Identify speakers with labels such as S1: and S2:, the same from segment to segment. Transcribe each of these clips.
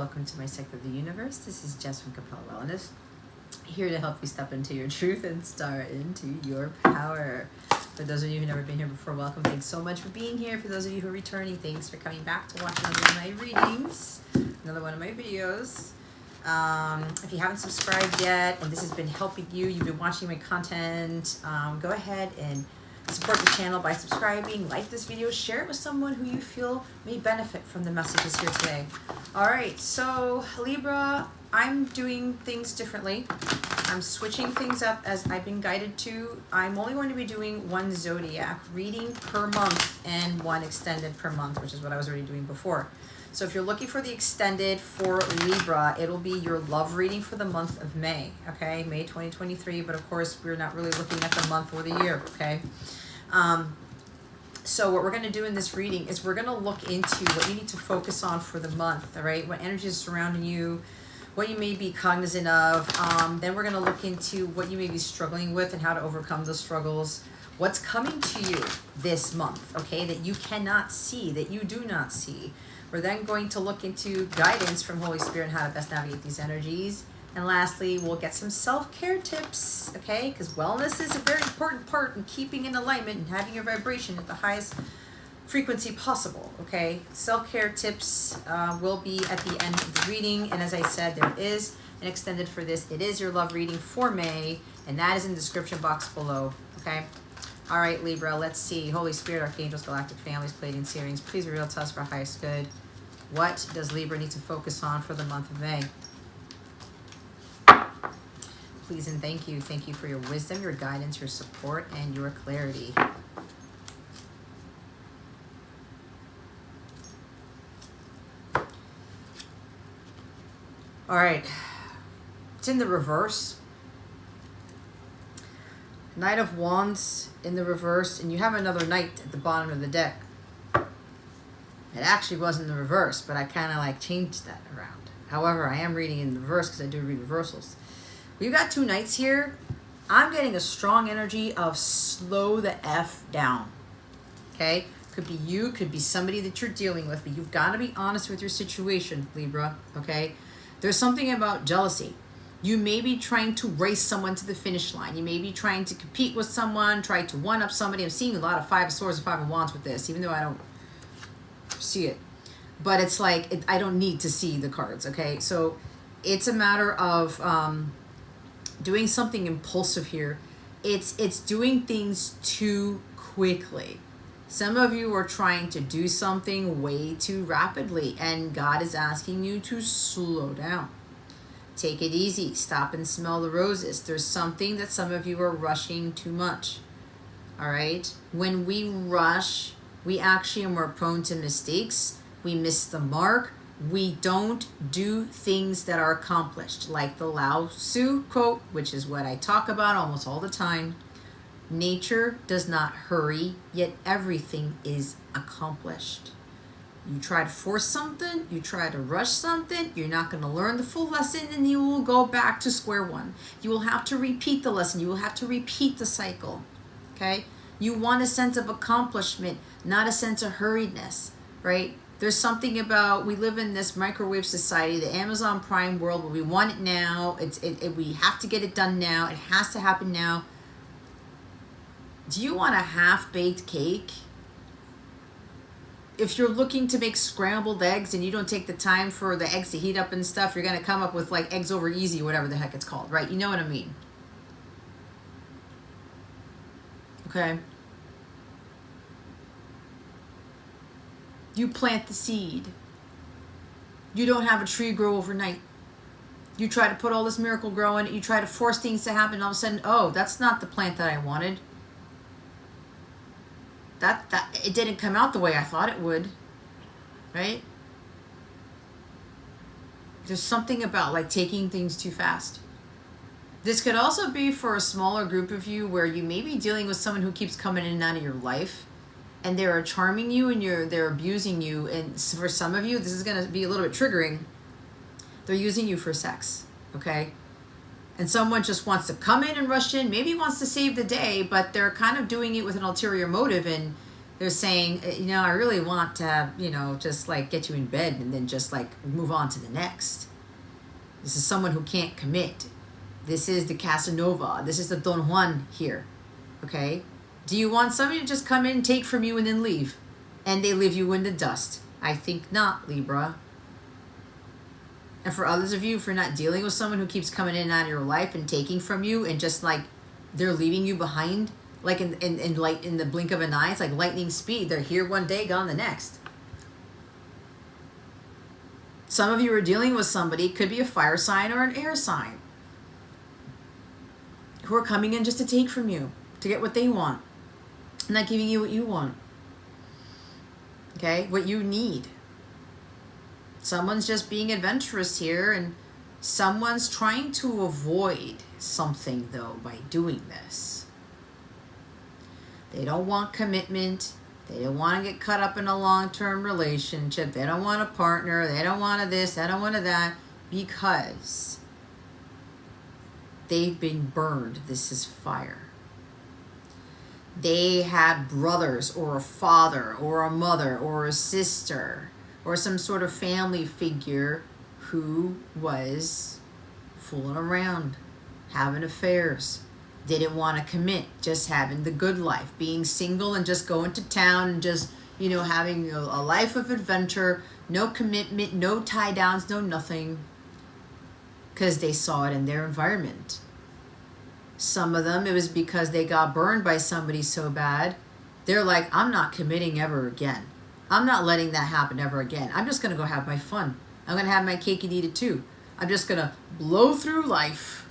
S1: welcome to my Sector of the Universe. This is Jess from Capella Wellness, here to help you step into your truth and start into your power. For those of you who've never been here before, welcome. Thanks so much for being here. For those of you who are returning, thanks for coming back to watch another one of my readings, another one of my videos. If you haven't subscribed yet and this has been helping you, you've been watching my content, go ahead and support the channel by subscribing, like this video, share it with someone who you feel may benefit from the messages here today. All right, so Libra, I'm doing things differently. I'm switching things up as I've been guided to. I'm only going to be doing one zodiac reading per month and one extended per month, which is what I was already doing before. So if you're looking for the extended for Libra, it'll be your love reading for the month of May, okay? May 2023, but of course, we're not really looking at the month or the year, okay? So what we're going to do in this reading is we're going to look into what you need to focus on for the month, all right? What energy is surrounding you, what you may be cognizant of. Then we're going to look into what you may be struggling with and how to overcome those struggles. What's coming to you this month, okay, that you cannot see, that you do not see. We're then going to look into guidance from Holy Spirit and how to best navigate these energies. And lastly, we'll get some self-care tips, okay? Because wellness is a very important part in keeping in alignment and having your vibration at the highest frequency possible, okay? Self-care tips will be at the end of the reading. And as I said, there is an extended for this. It is your love reading for May, and that is in the description box below, okay? All right, Libra, let's see. Holy Spirit, Archangels, Galactic Families, Pleiadian Series, please reveal to us for our highest good. What does Libra need to focus on for the month of May? Please and thank you. Thank you for your wisdom, your guidance, your support, and your clarity. All right. It's in the reverse. Knight of Wands in the reverse, and you have another knight at the bottom of the deck. It actually wasn't the reverse, but I kind of like changed that around. However, I am reading in the reverse because I do read reversals. We've got two knights here. I'm getting a strong energy of slow the F down. Okay? Could be you, could be somebody that you're dealing with, but you've got to be honest with your situation, Libra. Okay? There's something about jealousy. You may be trying to race someone to the finish line. You may be trying to compete with someone, try to one-up somebody. I'm seeing a lot of Five of Swords and Five of Wands with this, even though I don't see it. But it's like, I don't need to see the cards, okay? So it's a matter of doing something impulsive here. It's doing things too quickly. Some of you are trying to do something way too rapidly, and God is asking you to slow down. Take it easy. Stop and smell the roses. There's something that some of you are rushing too much. All right? When we rush, we actually are more prone to mistakes. We miss the mark. We don't do things that are accomplished. Like the Lao Tzu quote, which is what I talk about almost all the time. Nature does not hurry, yet everything is accomplished. You try to force something, you try to rush something, you're not going to learn the full lesson, and you will go back to square one. You will have to repeat the lesson. You will have to repeat the cycle. Okay? You want a sense of accomplishment, not a sense of hurriedness, right? There's something about, we live in this microwave society, the Amazon Prime world, where we want it now. We have to get it done now. It has to happen now. Do you want a half-baked cake? If you're looking to make scrambled eggs and you don't take the time for the eggs to heat up and stuff, you're going to come up with like eggs over easy, whatever the heck it's called, right? You know what I mean? Okay. You plant the seed. You don't have a tree grow overnight. You try to put all this miracle growing. You try to force things to happen. All of a sudden, oh, that's not the plant that I wanted. It didn't come out the way I thought it would, right? There's something about like taking things too fast. This could also be for a smaller group of you where you may be dealing with someone who keeps coming in and out of your life, and they're charming you and they're abusing you. And for some of you, this is going to be a little bit triggering. They're using you for sex, okay? And someone just wants to come in and rush in, maybe wants to save the day, but they're kind of doing it with an ulterior motive, and They're saying, I really want to, just like get you in bed and then just like move on to the next. This is someone who can't commit. This is the Casanova. This is the Don Juan here. Okay? Do you want somebody to just come in, take from you, and then leave? And they leave you in the dust? I think not, Libra. And for others of you, if you're not dealing with someone who keeps coming in and out of your life and taking from you and just like they're leaving you behind, like in the blink of an eye, it's like lightning speed. They're here one day, gone the next. Some of you are dealing with somebody, could be a fire sign or an air sign, who are coming in just to take from you, to get what they want, not giving you what you want. Okay, what you need. Someone's just being adventurous here, and someone's trying to avoid something, though, by doing this. They don't want commitment. They don't want to get caught up in a long-term relationship. They don't want a partner. They don't want this. They don't want that, because they've been burned. This is fire. They had brothers or a father or a mother or a sister or some sort of family figure who was fooling around, having affairs, didn't want to commit, just having the good life, being single and just going to town and just, having a life of adventure, no commitment, no tie downs, no nothing, because they saw it in their environment. Some of them, it was because they got burned by somebody so bad, they're like, I'm not committing ever again. I'm not letting that happen ever again. I'm just going to go have my fun. I'm going to have my cake and eat it too. I'm just going to blow through life.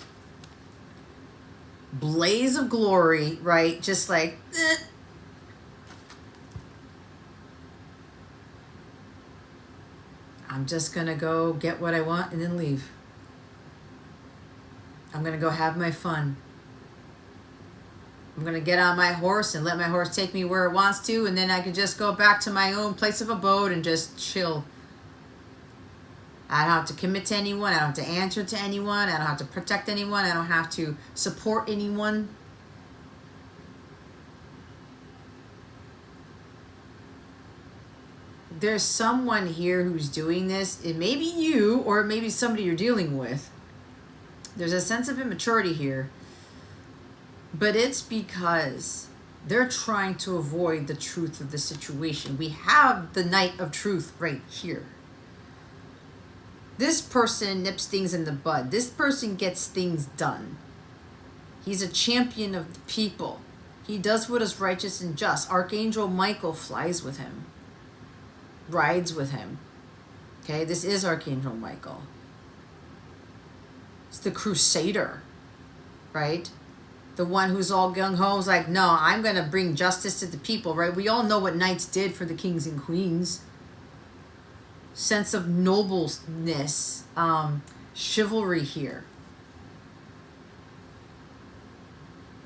S1: Blaze of glory, right? Just like, I'm just going to go get what I want and then leave. I'm going to go have my fun. I'm going to get on my horse and let my horse take me where it wants to, and then I can just go back to my own place of abode and just chill. I don't have to commit to anyone. I don't have to answer to anyone. I don't have to protect anyone. I don't have to support anyone. There's someone here who's doing this. It may be you, or it may be somebody you're dealing with. There's a sense of immaturity here. But it's because they're trying to avoid the truth of the situation. We have the Knight of Truth right here. This person nips things in the bud. This person gets things done. He's a champion of the people. He does what is righteous and just. Archangel Michael flies with him, rides with him. Okay, this is Archangel Michael. It's the crusader, right? The one who's all gung-ho is like, no, I'm going to bring justice to the people, right? We all know what knights did for the kings and queens. Sense of nobleness, chivalry here.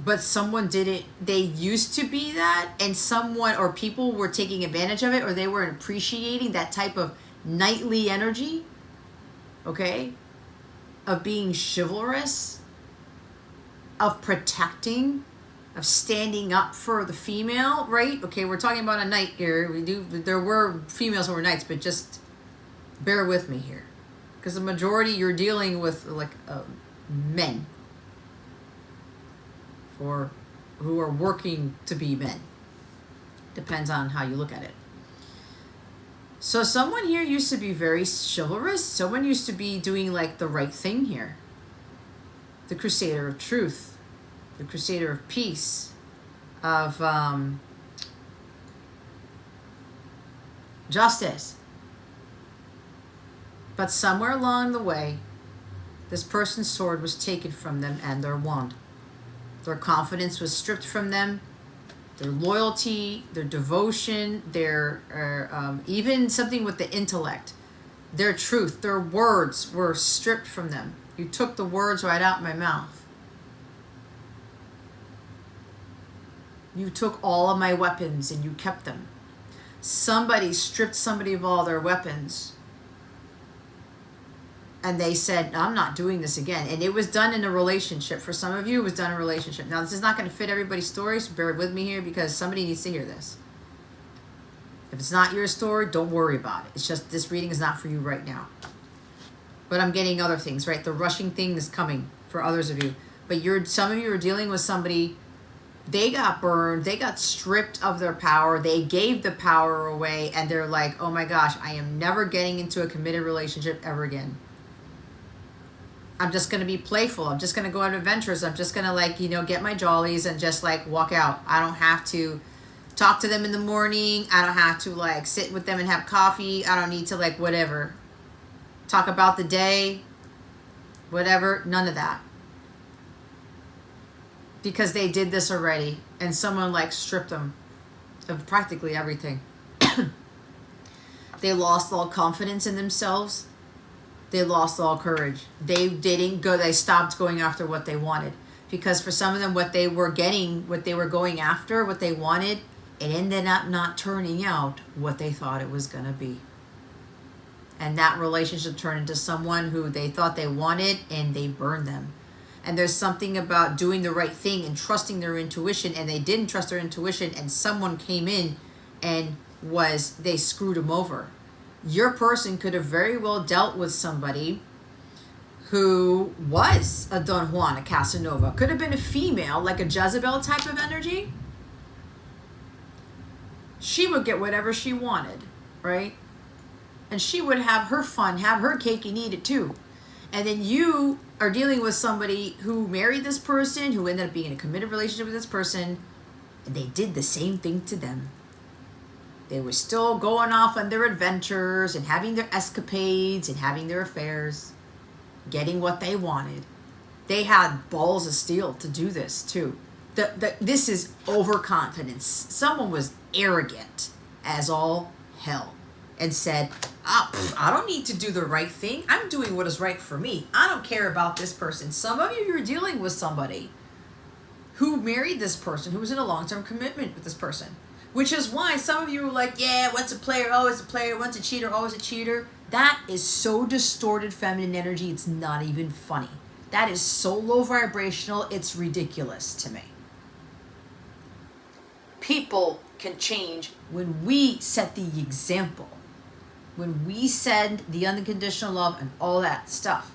S1: But someone did it, they used to be that, and someone or people were taking advantage of it, or they weren't appreciating that type of knightly energy, okay? Of being chivalrous, of protecting, of standing up for the female, right? Okay, we're talking about a knight here. There were females who were knights, but just bear with me here, because the majority you're dealing with like men, or who are working to be men. Depends on how you look at it. So someone here used to be very chivalrous. Someone used to be doing like the right thing here. The crusader of truth, the crusader of peace, of justice. But somewhere along the way, this person's sword was taken from them and their wand. Their confidence was stripped from them. Their loyalty, their devotion, their even something with the intellect, their truth, their words were stripped from them. You took the words right out of my mouth. You took all of my weapons and you kept them. Somebody stripped somebody of all their weapons. And they said, I'm not doing this again. And it was done in a relationship. For some of you, it was done in a relationship. Now, this is not going to fit everybody's story, so bear with me here, because somebody needs to hear this. If it's not your story, don't worry about it. It's just this reading is not for you right now. But I'm getting other things, right? The rushing thing is coming for others of you. But some of you are dealing with somebody, they got burned, they got stripped of their power, they gave the power away, and they're like, oh my gosh, I am never getting into a committed relationship ever again. I'm just going to be playful. I'm just going to go on adventures. I'm just going to like, get my jollies and just like walk out. I don't have to talk to them in the morning. I don't have to like sit with them and have coffee. I don't need to like whatever. Talk about the day, whatever. None of that. Because they did this already and someone like stripped them of practically everything. They lost all confidence in themselves. They lost all courage. They stopped going after what they wanted. Because for some of them, what they were going after, what they wanted, it ended up not turning out what they thought it was going to be. And that relationship turned into someone who they thought they wanted and they burned them. And there's something about doing the right thing and trusting their intuition, and they didn't trust their intuition, and someone came in and they screwed them over. Your person could have very well dealt with somebody who was a Don Juan, a Casanova. Could have been a female, like a Jezebel type of energy. She would get whatever she wanted, right? And she would have her fun, have her cake and eat it too. And then you are dealing with somebody who married this person, who ended up being in a committed relationship with this person, and they did the same thing to them. They were still going off on their adventures and having their escapades and having their affairs, getting what they wanted. They had balls of steel to do this too. This is overconfidence. Someone was arrogant as all hell and said, I don't need to do the right thing. I'm doing what is right for me. I don't care about this person. Some of you are dealing with somebody who married this person, who was in a long-term commitment with this person. Which is why some of you are like, yeah, once a player, always a player. Once a cheater, always a cheater. That is so distorted feminine energy, it's not even funny. That is so low vibrational, it's ridiculous to me. People can change when we set the example. When we send the unconditional love and all that stuff.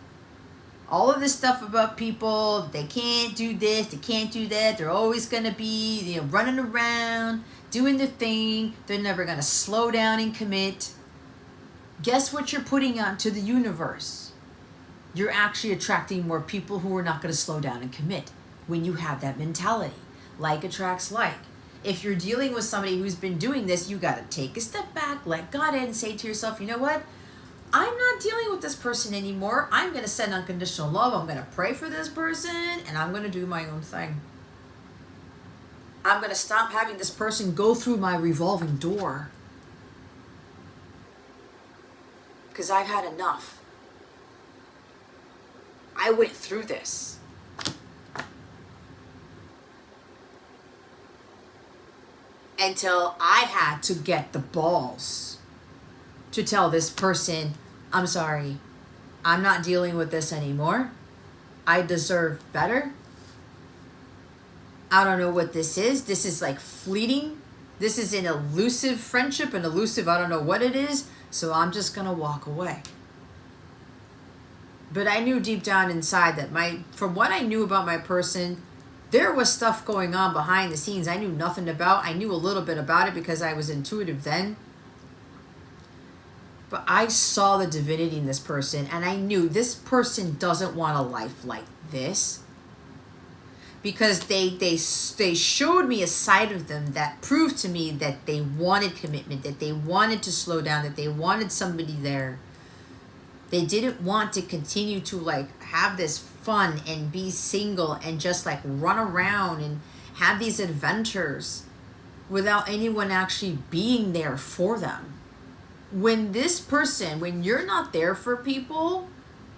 S1: All of this stuff about people, they can't do this, they can't do that. They're always going to be running around, doing the thing. They're never going to slow down and commit. Guess what you're putting out to the universe? You're actually attracting more people who are not going to slow down and commit when you have that mentality. Like attracts like. If you're dealing with somebody who's been doing this, you got to take a step back, let God in, and say to yourself, you know what? I'm not dealing with this person anymore. I'm going to send unconditional love. I'm going to pray for this person, and I'm going to do my own thing. I'm going to stop having this person go through my revolving door. Because I've had enough. I went through this. Until I had to get the balls to tell this person, I'm sorry, I'm not dealing with this anymore. I deserve better. I don't know what this is. This is like fleeting. This is an elusive friendship, I don't know what it is. So I'm just going to walk away. But I knew deep down inside that from what I knew about my person, there was stuff going on behind the scenes I knew nothing about. I knew a little bit about it because I was intuitive then. But I saw the divinity in this person, and I knew this person doesn't want a life like this. Because they showed me a side of them that proved to me that they wanted commitment, that they wanted to slow down, that they wanted somebody there. They didn't want to continue to like have this fun and be single and just like run around and have these adventures without anyone actually being there for them. When you're not there for people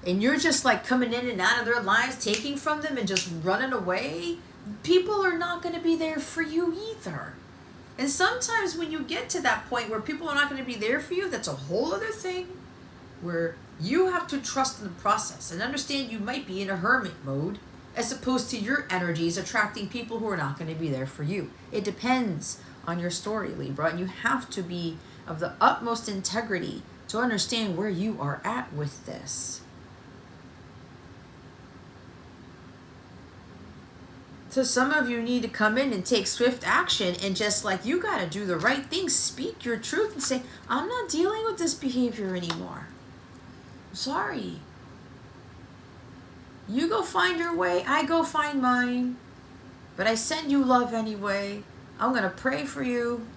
S1: and you're just like coming in and out of their lives, taking from them and just running away, people are not going to be there for you either. And sometimes when you get to that point where people are not going to be there for you, that's a whole other thing where you have to trust in the process and understand you might be in a hermit mode as opposed to your energies attracting people who are not going to be there for you. It depends on your story, Libra, and you have to be of the utmost integrity to understand where you are at with this. So some of you need to come in and take swift action and just like, you got to do the right thing. Speak your truth and say, I'm not dealing with this behavior anymore. I'm sorry. You go find your way. I go find mine. But I send you love anyway. I'm going to pray for you.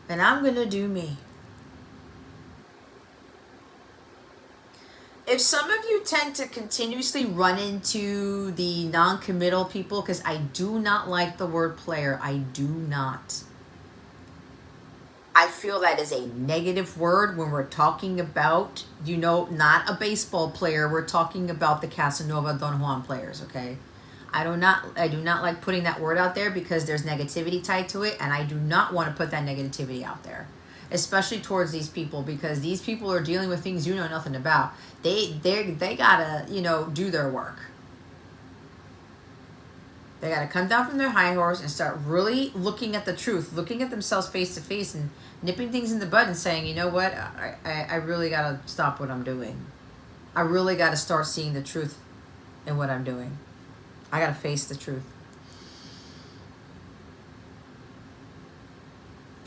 S1: And I'm going to do me. If some of you tend to continuously run into the non-committal people, because I do not like the word player. I do not. I feel that is a negative word when we're talking about, not a baseball player. We're talking about the Casanova Don Juan players, okay? I do not like putting that word out there because there's negativity tied to it, and I do not want to put that negativity out there, especially towards these people, because these people are dealing with things you know nothing about. They gotta, do their work. They gotta come down from their high horse and start really looking at the truth, looking at themselves face to face and nipping things in the bud and saying, you know what, I really gotta stop what I'm doing. I really gotta start seeing the truth in what I'm doing. I gotta face the truth.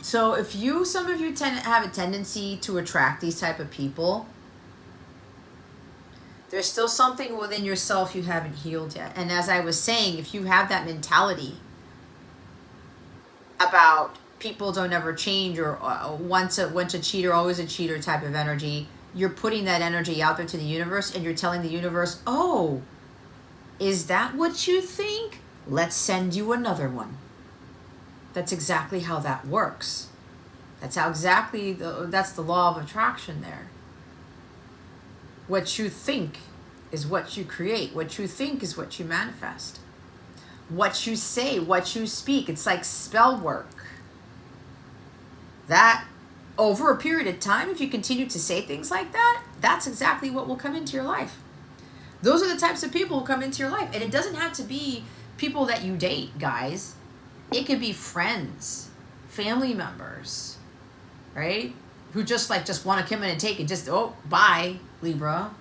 S1: So if some of you have a tendency to attract these type of people, there's still something within yourself you haven't healed yet. And as I was saying, if you have that mentality about people don't ever change, or once a cheater, always a cheater type of energy, you're putting that energy out there to the universe, and you're telling the universe, oh, is that what you think? Let's send you another one. That's exactly how that works. That's the law of attraction there. What you think is what you create. What you think is what you manifest. What you say, what you speak. It's like spell work. That, over a period of time, if you continue to say things like that, that's exactly what will come into your life. Those are the types of people who come into your life. And it doesn't have to be people that you date, guys. It could be friends, family members, right? Who just want to come in and take it. Just, oh, bye, Libra.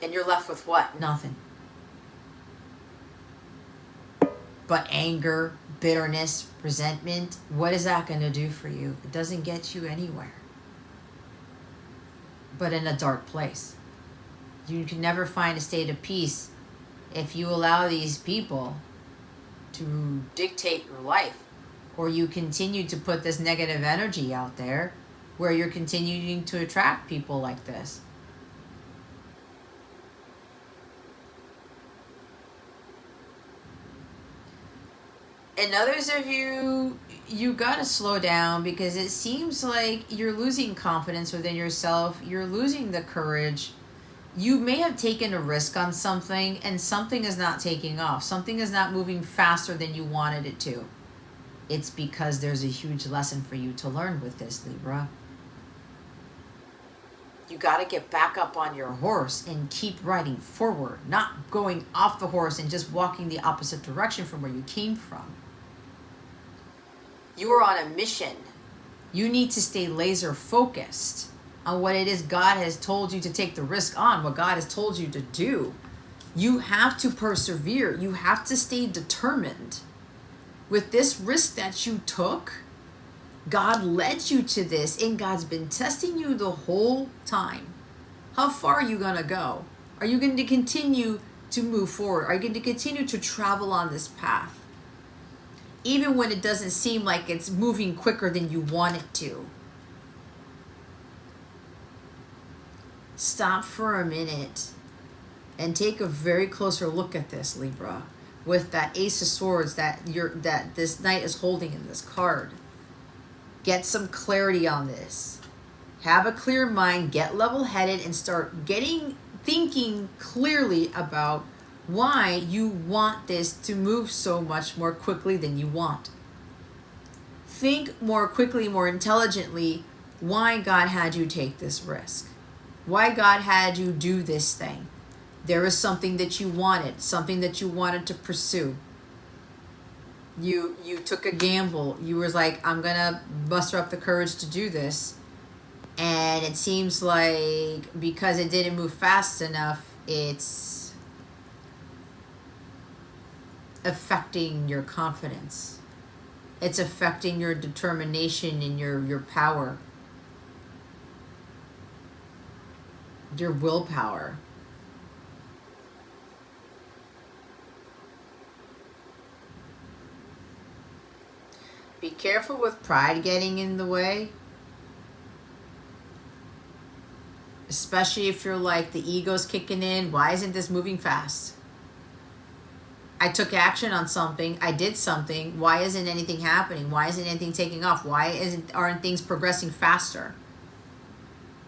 S1: And you're left with what? Nothing. But anger, bitterness, resentment. What is that going to do for you? It doesn't get you anywhere. But in a dark place. You can never find a state of peace if you allow these people to dictate your life, or you continue to put this negative energy out there where you're continuing to attract people like this. And others of you got to slow down, because it seems like you're losing confidence within yourself. You're losing the courage. You may have taken a risk on something, and something is not taking off. Something is not moving faster than you wanted it to. It's because there's a huge lesson for you to learn with this, Libra. You got to get back up on your horse and keep riding forward, not going off the horse and just walking the opposite direction from where you came from. You are on a mission. You need to stay laser focused on what it is God has told you to take the risk on, what God has told you to do. You have to persevere. You have to stay determined. With this risk that you took, God led you to this, and God's been testing you the whole time. How far are you going to go? Are you going to continue to move forward? Are you going to continue to travel on this path? Even when it doesn't seem like it's moving quicker than you want it to. Stop for a minute and take a very closer look at this, Libra, with that Ace of Swords that this knight is holding in this card. Get some clarity on this. Have a clear mind, get level-headed, and start thinking clearly about why you want this to move so much more quickly than you want. Think more quickly, more intelligently, why God had you take this risk. Why God had you do this thing. There is something that you wanted to pursue. You took a gamble. You was like, I'm gonna muster up the courage to do this, and it seems like because it didn't move fast enough, it's affecting your confidence. It's affecting your determination and your power, your willpower. Be careful with pride getting in the way, especially if you're like the ego's kicking in. Why isn't this moving fast? I took action on something. I did something. Why isn't anything happening? Why isn't anything taking off? Why aren't things progressing faster?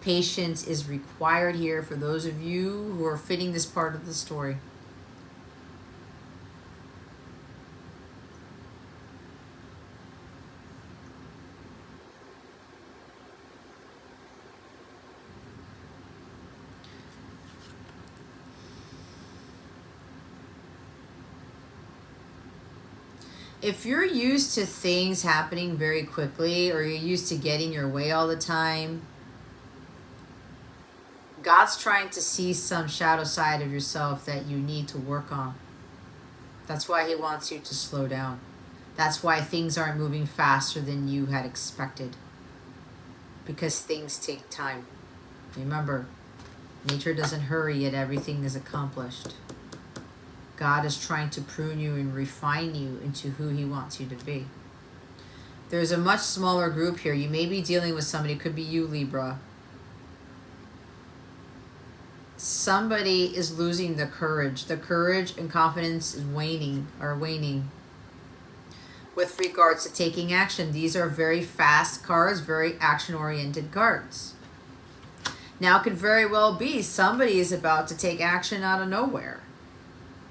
S1: Patience is required here for those of you who are fitting this part of the story. If you're used to things happening very quickly, or you're used to getting your way all the time, God's trying to see some shadow side of yourself that you need to work on. That's why he wants you to slow down. That's why things aren't moving faster than you had expected. Because things take time. Remember, nature doesn't hurry, yet everything is accomplished. God is trying to prune you and refine you into who he wants you to be. There's a much smaller group here. You may be dealing with somebody, it could be you, Libra. Somebody is losing the courage. The courage and confidence is waning. With regards to taking action, these are very fast cards, very action-oriented cards. Now, it could very well be somebody is about to take action out of nowhere.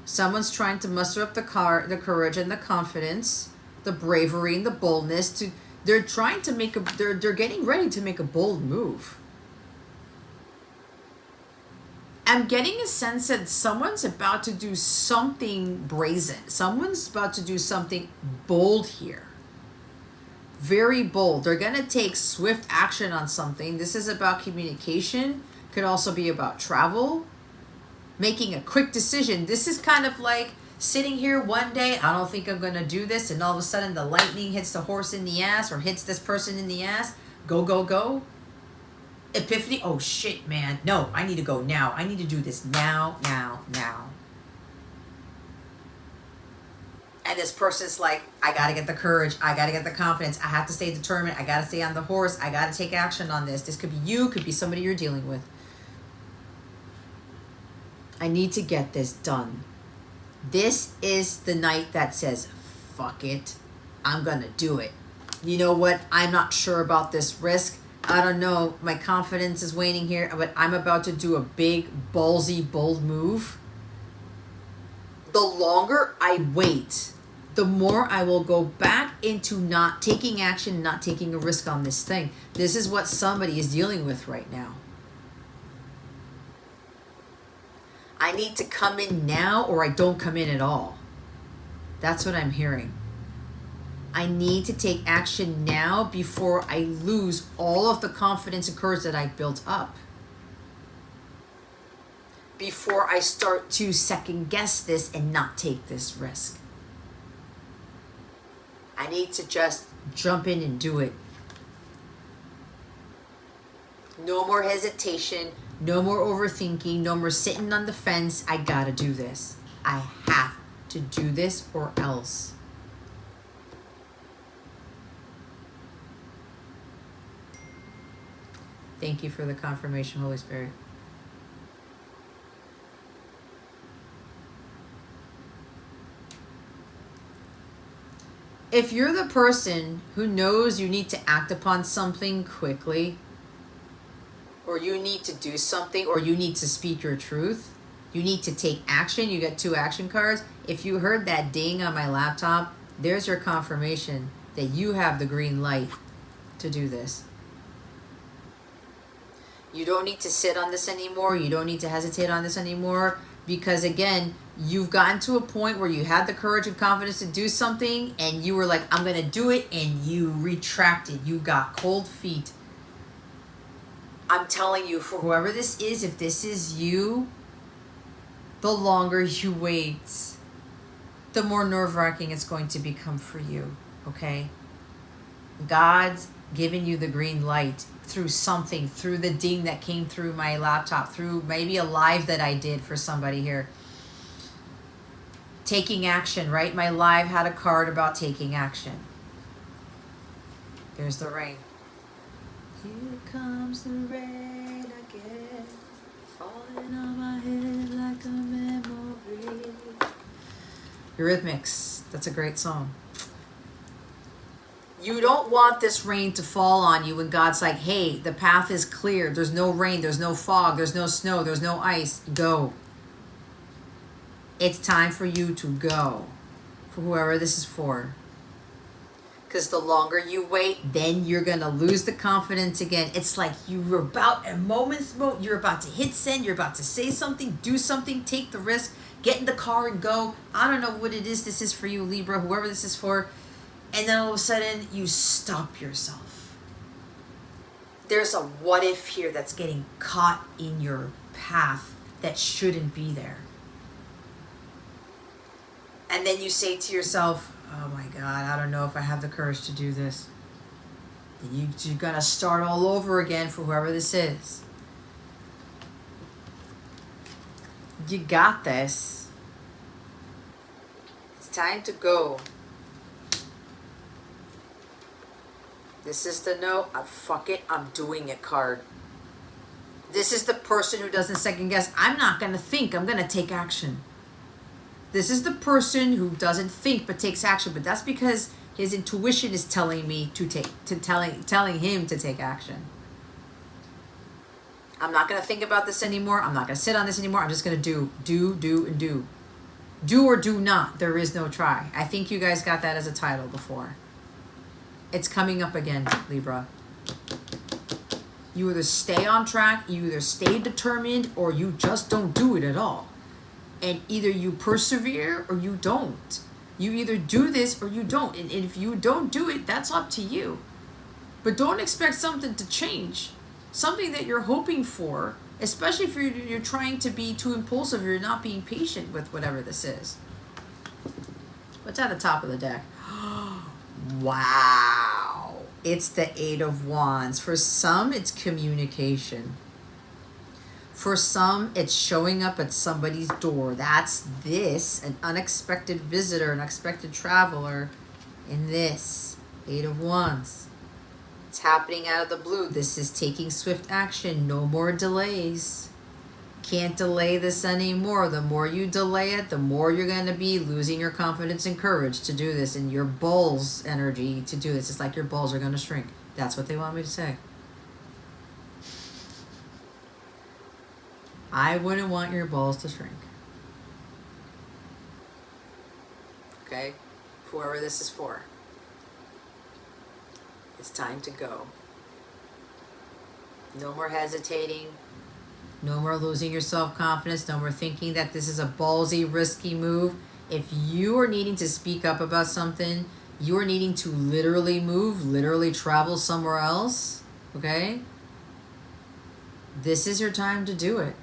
S1: Someone's trying to muster up the courage and the confidence, the bravery and the boldness they're trying to make they're getting ready to make a bold move. I'm getting a sense that someone's about to do something brazen. Someone's about to do something bold here. Very bold. They're going to take swift action on something. This is about communication. Could also be about travel. Making a quick decision. This is kind of like sitting here one day, I don't think I'm going to do this, and all of a sudden the lightning hits the horse in the ass or hits this person in the ass. Go, go, go. Epiphany. Oh, shit, man. No, I need to go now. I need to do this now, now, now. And this person's like, I got to get the courage. I got to get the confidence. I have to stay determined. I got to stay on the horse. I got to take action on this. This could be you. Could be somebody you're dealing with. I need to get this done. This is the night that says, fuck it. I'm going to do it. You know what? I'm not sure about this risk. I don't know. My confidence is waning here, but I'm about to do a big, ballsy, bold move. The longer I wait, the more I will go back into not taking action, not taking a risk on this thing. This is what somebody is dealing with right now. I need to come in now or I don't come in at all. That's what I'm hearing. I need to take action now before I lose all of the confidence and courage that I built up. Before I start to second guess this and not take this risk. I need to just jump in and do it. No more hesitation. No more overthinking. No more sitting on the fence. I gotta do this. I have to do this or else. Thank you for the confirmation, Holy Spirit. If you're the person who knows you need to act upon something quickly, or you need to do something, or you need to speak your truth, you need to take action, you get 2 action cards. If you heard that ding on my laptop, there's your confirmation that you have the green light to do this. You don't need to sit on this anymore. You don't need to hesitate on this anymore. Because again, you've gotten to a point where you had the courage and confidence to do something and you were like, I'm going to do it, and you retracted. You got cold feet. I'm telling you, for whoever this is, if this is you, the longer you wait, the more nerve-wracking it's going to become for you, okay? God's given you the green light through something, through the ding that came through my laptop, through maybe a live that I did for somebody here. Taking action, right? My live had a card about taking action. There's the rain. Here comes the rain again, falling on my head like a memory. Eurythmics, that's a great song. You don't want this rain to fall on you when God's like, hey, the path is clear. There's no rain, there's no fog, there's no snow, there's no ice. Go. It's time for you to go. For whoever this is for. Because the longer you wait, then you're going to lose the confidence again. It's like you're about you're about to hit send, you're about to say something, do something, take the risk, get in the car and go. I don't know what it is this is for you, Libra, whoever this is for. And then all of a sudden, you stop yourself. There's a what if here that's getting caught in your path that shouldn't be there. And then you say to yourself, oh my God, I don't know if I have the courage to do this. You're going to start all over again for whoever this is. You got this. It's time to go. This is the no, fuck it, I'm doing it card. This is the person who doesn't second guess. I'm not going to think, I'm going to take action. This is the person who doesn't think but takes action, but that's because his intuition is telling me telling him to take action. I'm not going to think about this anymore. I'm not going to sit on this anymore. I'm just going to do. Do or do not. There is no try. I think you guys got that as a title before. It's coming up again, Libra. You either stay on track, you either stay determined, or you just don't do it at all. And either you persevere or you don't. You either do this or you don't. And if you don't do it, that's up to you. But don't expect something to change. Something that you're hoping for, especially if you're trying to be too impulsive, you're not being patient with whatever this is. What's at the top of the deck? Wow. It's the Eight of Wands. For some, it's communication. For some, it's showing up at somebody's door. That's this, an unexpected visitor, an unexpected traveler in this Eight of Wands. It's happening out of the blue. This is taking swift action. No more delays. Can't delay this anymore. The more you delay it, the more you're going to be losing your confidence and courage to do this, and your balls energy to do this. It's like your balls are going to shrink. That's what they want me to say. I wouldn't want your balls to shrink. Okay? Whoever this is for. It's time to go. No more hesitating. No more losing your self-confidence. No more thinking that this is a ballsy, risky move. If you are needing to speak up about something, you are needing to literally move, literally travel somewhere else, okay? This is your time to do it.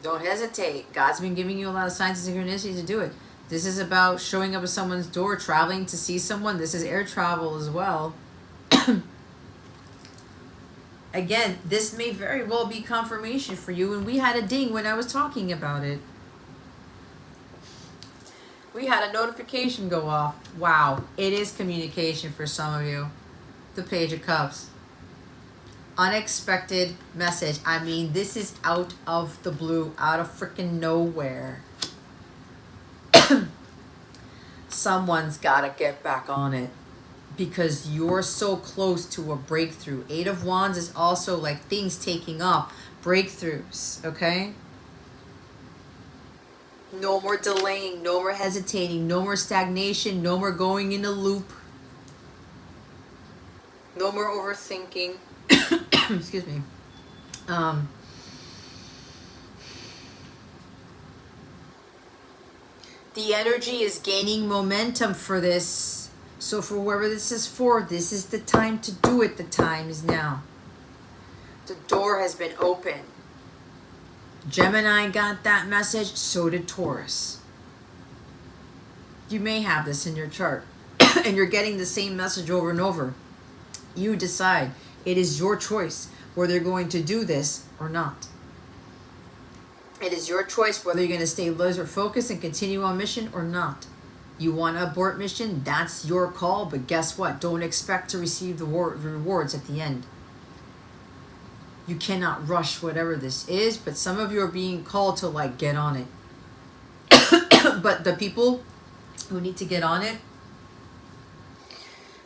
S1: Don't hesitate. God's been giving you a lot of signs and synchronicity to do it. This is about showing up at someone's door, traveling to see someone. This is air travel as well. Again, this may very well be confirmation for you. And we had a ding when I was talking about it. We had a notification go off. Wow, it is communication for some of you. The Page of Cups. Unexpected message. I mean, this is out of the blue, out of freaking nowhere. Someone's got to get back on it because you're so close to a breakthrough. Eight of Wands is also like things taking off, breakthroughs, okay? No more delaying, no more hesitating, no more stagnation, no more going in a loop. No more overthinking. Excuse me. The energy is gaining momentum for this. So for whoever this is for, this is the time to do it. The time is now. The door has been opened. Gemini got that message, so did Taurus. You may have this in your chart, and you're getting the same message over and over. You decide. It is your choice whether you're going to do this or not. It is your choice whether you're going to stay laser focused and continue on mission or not. You want to abort mission, that's your call, but guess what? Don't expect to receive the rewards at the end. You cannot rush whatever this is, but some of you are being called to like get on it. But the people who need to get on it,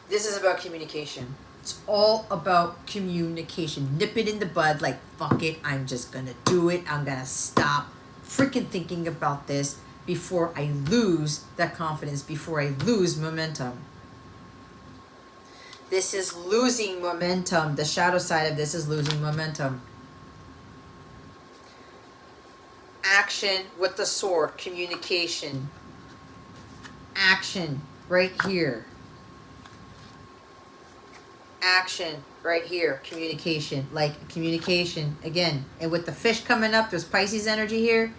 S1: this is about communication. It's all about communication. Nip it in the bud, like, fuck it, I'm just gonna do it. I'm gonna stop freaking thinking about this before I lose that confidence, before I lose momentum. This is losing momentum. The shadow side of this is losing momentum. Action with the sword, communication. Action right here. Action right here, communication. Like communication again. And with the fish coming up, there's Pisces energy here.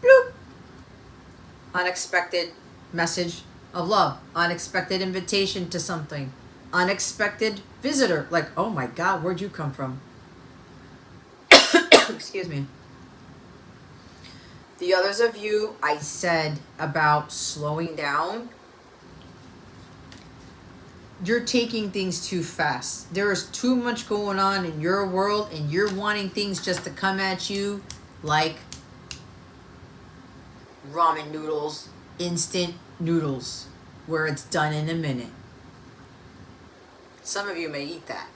S1: Bloop. Unexpected message of love. Unexpected invitation to something. Unexpected visitor. Like, oh my God, where'd you come from? Excuse me. The others of you, I said about slowing down. You're taking things too fast. There is too much going on in your world, and you're wanting things just to come at you like ramen noodles, instant noodles, where it's done in a minute. Some of you may eat that.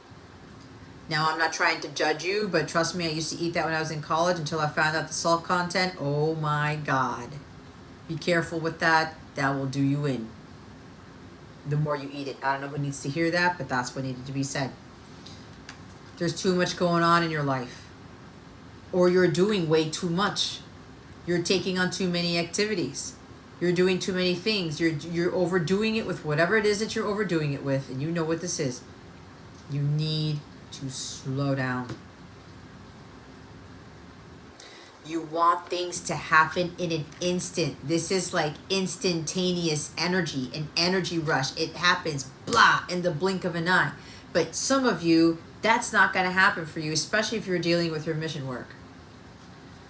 S1: Now, I'm not trying to judge you, but trust me, I used to eat that when I was in college until I found out the salt content. Oh my God. Be careful with that. That will do you in. The more you eat it. I don't know who needs to hear that, but that's what needed to be said. There's too much going on in your life. Or you're doing way too much. You're taking on too many activities. You're doing too many things. You're overdoing it with whatever it is that you're overdoing it with, and you know what this is. You need to slow down. You want things to happen in an instant. This is like instantaneous energy, an energy rush. It happens, blah, in the blink of an eye. But some of you, that's not going to happen for you, especially if you're dealing with your mission work.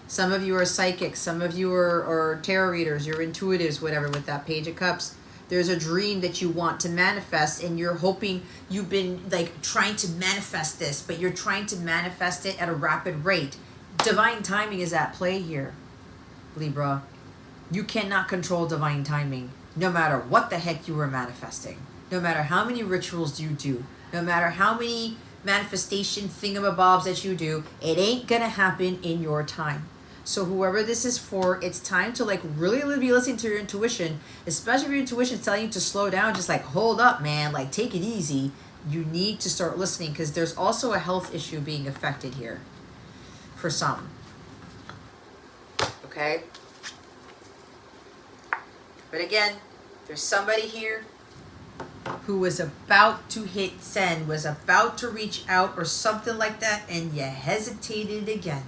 S1: Some of you are psychics. Some of you are tarot readers. You're intuitives, whatever, with that Page of Cups. There's a dream that you want to manifest, and you're hoping, you've been like trying to manifest this, but you're trying to manifest it at a rapid rate. Divine timing is at play here, Libra. You cannot control divine timing, no matter what the heck you are manifesting. No matter how many rituals you do, no matter how many manifestation thingamabobs that you do, it ain't gonna happen in your time. So whoever this is for, it's time to like really be listening to your intuition, especially if your intuition is telling you to slow down. Just like, hold up, man, like take it easy. You need to start listening, because there's also a health issue being affected here for some. Okay? But again, there's somebody here who was about to hit send, was about to reach out or something like that, and you hesitated again.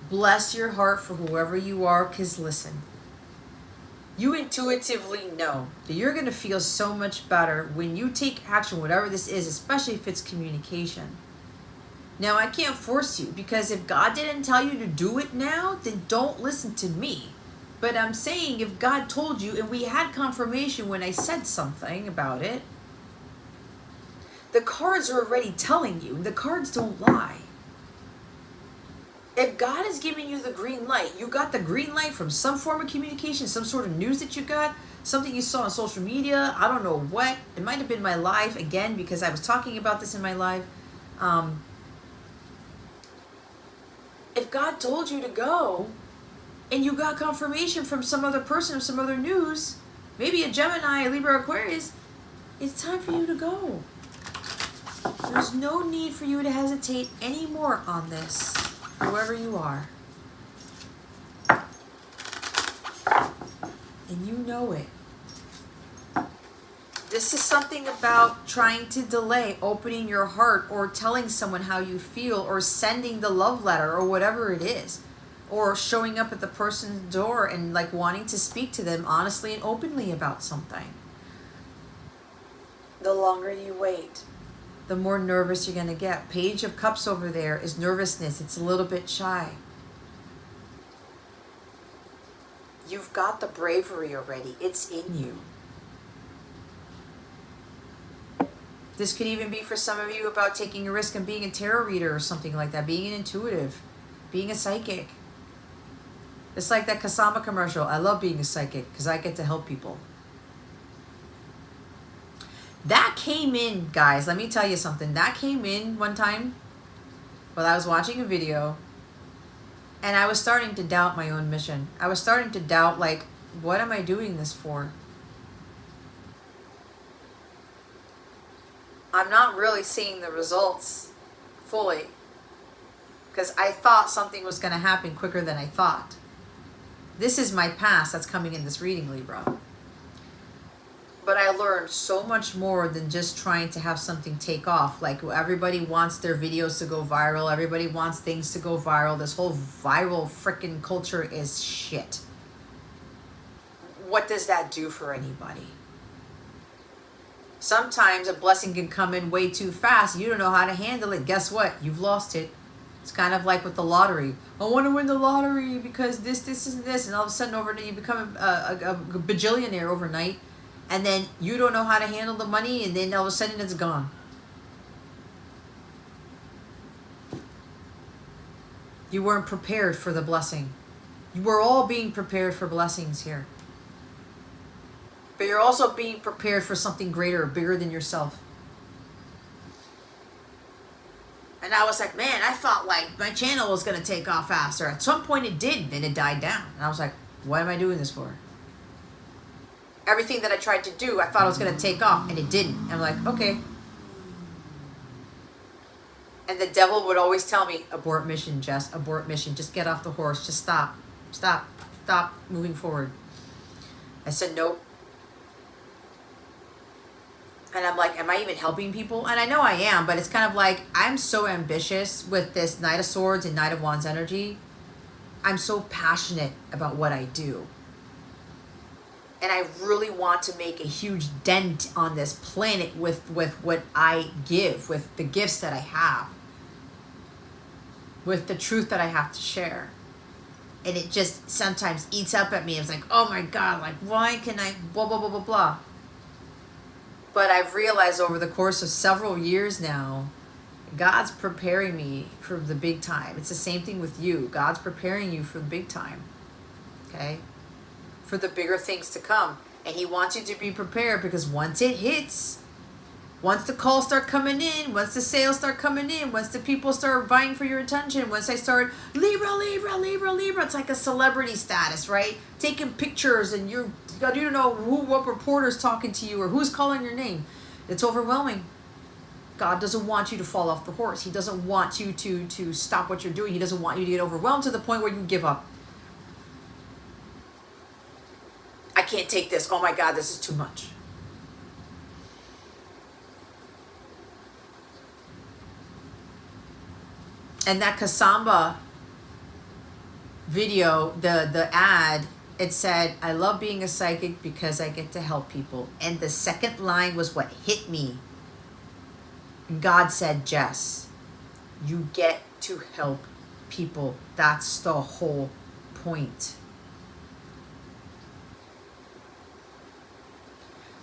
S1: Bless your heart for whoever you are, because listen, you intuitively know that you're going to feel so much better when you take action, whatever this is, especially if it's communication. Now, I can't force you, because if God didn't tell you to do it now, then don't listen to me. But I'm saying, if God told you, and we had confirmation when I said something about it, the cards are already telling you. The cards don't lie. If God is giving you the green light, you got the green light from some form of communication, some sort of news that you got, something you saw on social media, I don't know what. It might have been my live, again, because I was talking about this in my live. If God told you to go, and you got confirmation from some other person or some other news, maybe a Gemini, a Libra, Aquarius, it's time for you to go. There's no need for you to hesitate anymore on this, whoever you are. And you know it. This is something about trying to delay opening your heart or telling someone how you feel or sending the love letter or whatever it is. Or showing up at the person's door and like wanting to speak to them honestly and openly about something. The longer you wait, the more nervous you're going to get. Page of Cups over there is nervousness. It's a little bit shy. You've got the bravery already. It's in you. This could even be for some of you about taking a risk and being a tarot reader or something like that. Being an intuitive. Being a psychic. It's like that Kasama commercial. I love being a psychic because I get to help people. That came in, guys. Let me tell you something. That came in one time while I was watching a video. And I was starting to doubt my own mission. I was starting to doubt, like, what am I doing this for? I'm not really seeing the results fully because I thought something was going to happen quicker than I thought. This is my past that's coming in this reading, Libra. But I learned so much more than just trying to have something take off. Like, everybody wants their videos to go viral. Everybody wants things to go viral. This whole viral freaking culture is shit. What does that do for anybody? Sometimes a blessing can come in way too fast. You don't know how to handle it. Guess what? You've lost it. It's kind of like with the lottery. I want to win the lottery because this, and this. And all of a sudden overnight you become a bajillionaire overnight. And then you don't know how to handle the money. And then all of a sudden it's gone. You weren't prepared for the blessing. You were all being prepared for blessings here. But you're also being prepared for something greater, bigger than yourself. And I was like, man, I thought like my channel was going to take off faster. At some point it did, then it died down. And I was like, what am I doing this for? Everything that I tried to do, I thought it was going to take off, and it didn't. And I'm like, okay. And the devil would always tell me, abort mission, Jess, abort mission. Just get off the horse. Just stop. Stop. Stop moving forward. I said, nope. And I'm like, am I even helping people? And I know I am, but it's kind of like, I'm so ambitious with this Knight of Swords and Knight of Wands energy. I'm so passionate about what I do. And I really want to make a huge dent on this planet with what I give, with the gifts that I have, with the truth that I have to share. And it just sometimes eats up at me. It's like, oh my God, like, why can I, blah, blah, blah, blah, blah. But I've realized over the course of several years now, God's preparing me for the big time. It's the same thing with you. God's preparing you for the big time. Okay? For the bigger things to come. And he wants you to be prepared because once it hits, once the calls start coming in, once the sales start coming in, once the people start vying for your attention, once I start Libra, Libra, Libra, Libra, it's like a celebrity status, right? Taking pictures and you don't know what reporter's talking to you or who's calling your name. It's overwhelming. God doesn't want you to fall off the horse. He doesn't want you to stop what you're doing. He doesn't want you to get overwhelmed to the point where you give up. I can't take this. Oh my God, this is too much. And that Kasamba video, the ad, it said, I love being a psychic because I get to help people. And the second line was what hit me. God said, Jess, you get to help people. That's the whole point.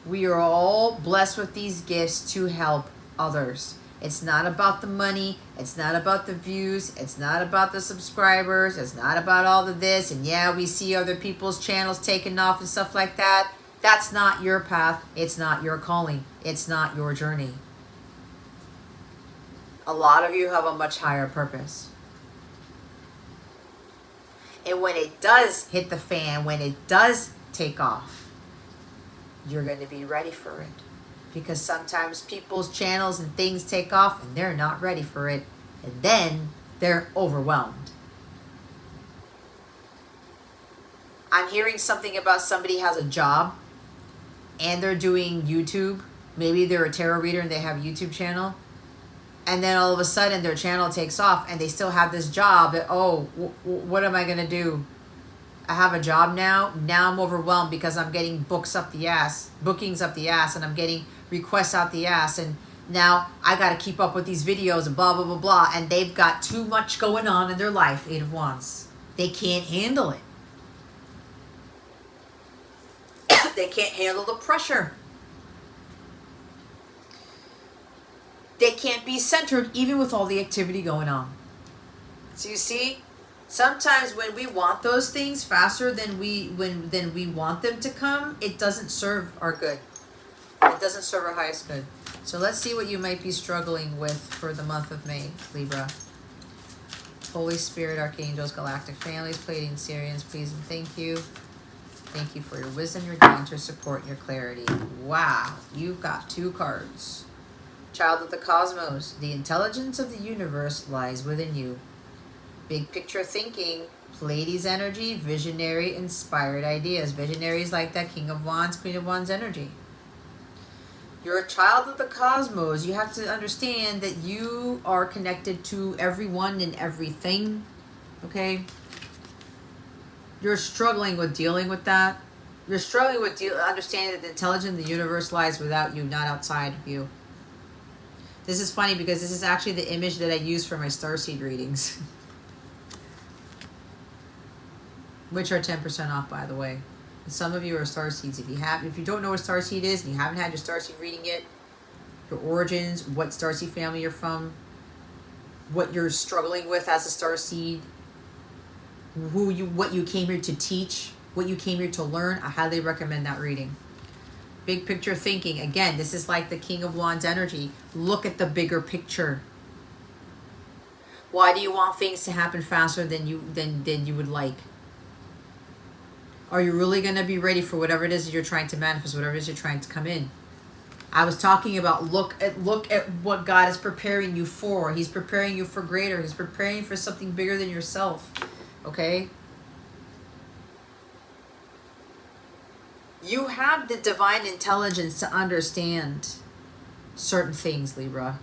S1: We are all blessed with these gifts to help others. It's not about the money. It's not about the views. It's not about the subscribers. It's not about all of this. And yeah, we see other people's channels taking off and stuff like that. That's not your path. It's not your calling. It's not your journey. A lot of you have a much higher purpose. And when it does hit the fan, when it does take off, you're going to be ready for it. Because sometimes people's channels and things take off and they're not ready for it. And then they're overwhelmed. I'm I'm hearing something about somebody has a job and they're doing YouTube. Maybe they're a tarot reader and they have a YouTube channel. And then all of a sudden their channel takes off and they still have this job that, oh, what am I going to do? I have a job now. Now I'm overwhelmed because I'm getting bookings up the ass, and I'm getting requests out the ass. And now I got to keep up with these videos and blah, blah, blah, blah. And they've got too much going on in their life, Eight of Wands. They can't handle it. They can't handle the pressure. They can't be centered even with all the activity going on. So you see, sometimes when we want those things faster than we want them to come, it doesn't serve our good. It doesn't serve our highest good. So let's see what you might be struggling with for the month of May, Libra. Holy Spirit, Archangels, Galactic Families, Pleiadian, Syrians, please and thank you. Thank you for your wisdom, your guidance, your support, and your clarity. Wow, you've got 2 cards. Child of the cosmos, the intelligence of the universe lies within you. Big picture thinking, Pleiades energy, visionary, inspired ideas. Visionaries like that King of Wands, Queen of Wands energy. You're a child of the cosmos. You have to understand that you are connected to everyone and everything. Okay? You're struggling with dealing with that. You're struggling with understanding that the intelligence of the universe lies without you, not outside of you. This is funny because this is actually the image that I use for my starseed readings. Which are 10% off, by the way. And some of you are starseeds. If you don't know what starseed is and you haven't had your starseed reading yet, your origins, what starseed family you're from, what you're struggling with as a starseed, what you came here to teach, what you came here to learn, I highly recommend that reading. Big picture thinking. Again, this is like the King of Wands energy. Look at the bigger picture. Why do you want things to happen faster than you would like? Are you really going to be ready for whatever it is that you're trying to manifest, whatever it is you're trying to come in? I was talking about look at what God is preparing you for. He's preparing you for greater. He's preparing you for something bigger than yourself. Okay? You have the divine intelligence to understand certain things, Libra.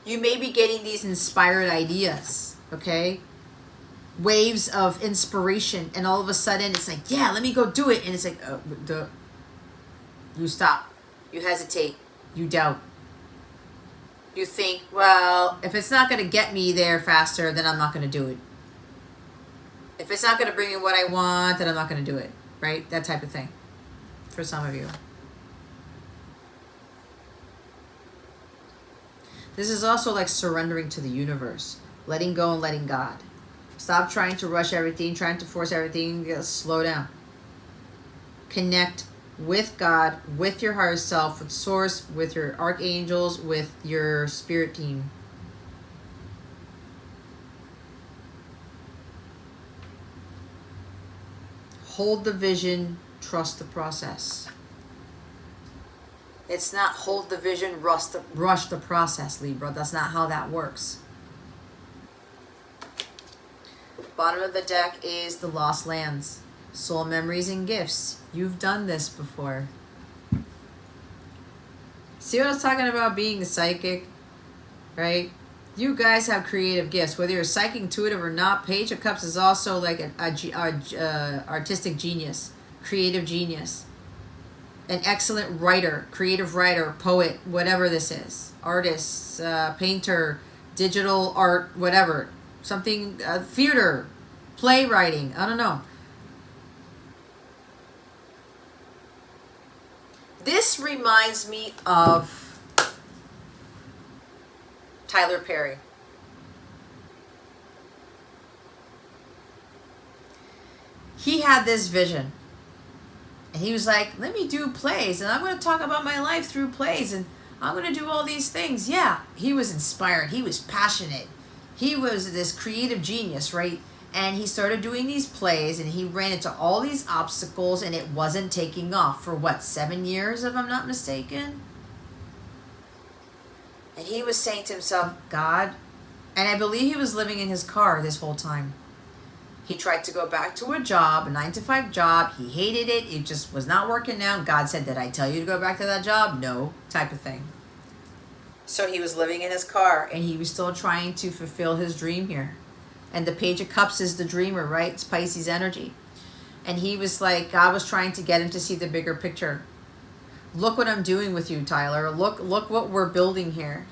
S1: You may be getting these inspired ideas, okay? Waves of inspiration, and all of a sudden it's like, yeah, let me go do it. And it's like, you stop. You hesitate. You doubt. You think, well, if it's not going to get me there faster, then I'm not going to do it. If it's not going to bring me what I want, then I'm not going to do it. Right? That type of thing. For some of you. This is also like surrendering to the universe. Letting go and letting God. Stop trying to rush everything, trying to force everything. Slow down. Connect with God, with your higher self, with Source, with your archangels, with your spirit team. Hold the vision, trust the process. It's not hold the vision, rush the process, Libra. That's not how that works. Bottom of the deck is the lost lands. Soul memories and gifts. You've done this before. See what I was talking about being a psychic? Right? You guys have creative gifts. Whether you're psychic, intuitive or not, Page of Cups is also like an artistic genius. Creative genius. An excellent writer, creative writer, poet, whatever this is. Artist, painter, digital art, whatever. Something, theater, playwriting, I don't know. This reminds me of Tyler Perry. He had this vision. And he was like, let me do plays. And I'm going to talk about my life through plays. And I'm going to do all these things. Yeah, he was inspired. He was passionate. He was this creative genius, right? And he started doing these plays. And he ran into all these obstacles. And it wasn't taking off for, what, 7 years, if I'm not mistaken? And he was saying to himself, God, and I believe he was living in his car this whole time. He tried to go back to a job, a 9-to-5 job. He hated it. It just was not working out. God said, did I tell you to go back to that job? No, type of thing. So he was living in his car, and he was still trying to fulfill his dream here. And the Page of Cups is the dreamer, right? It's Pisces energy. And he was like, God was trying to get him to see the bigger picture. Look what I'm doing with you, Tyler. Look what we're building here.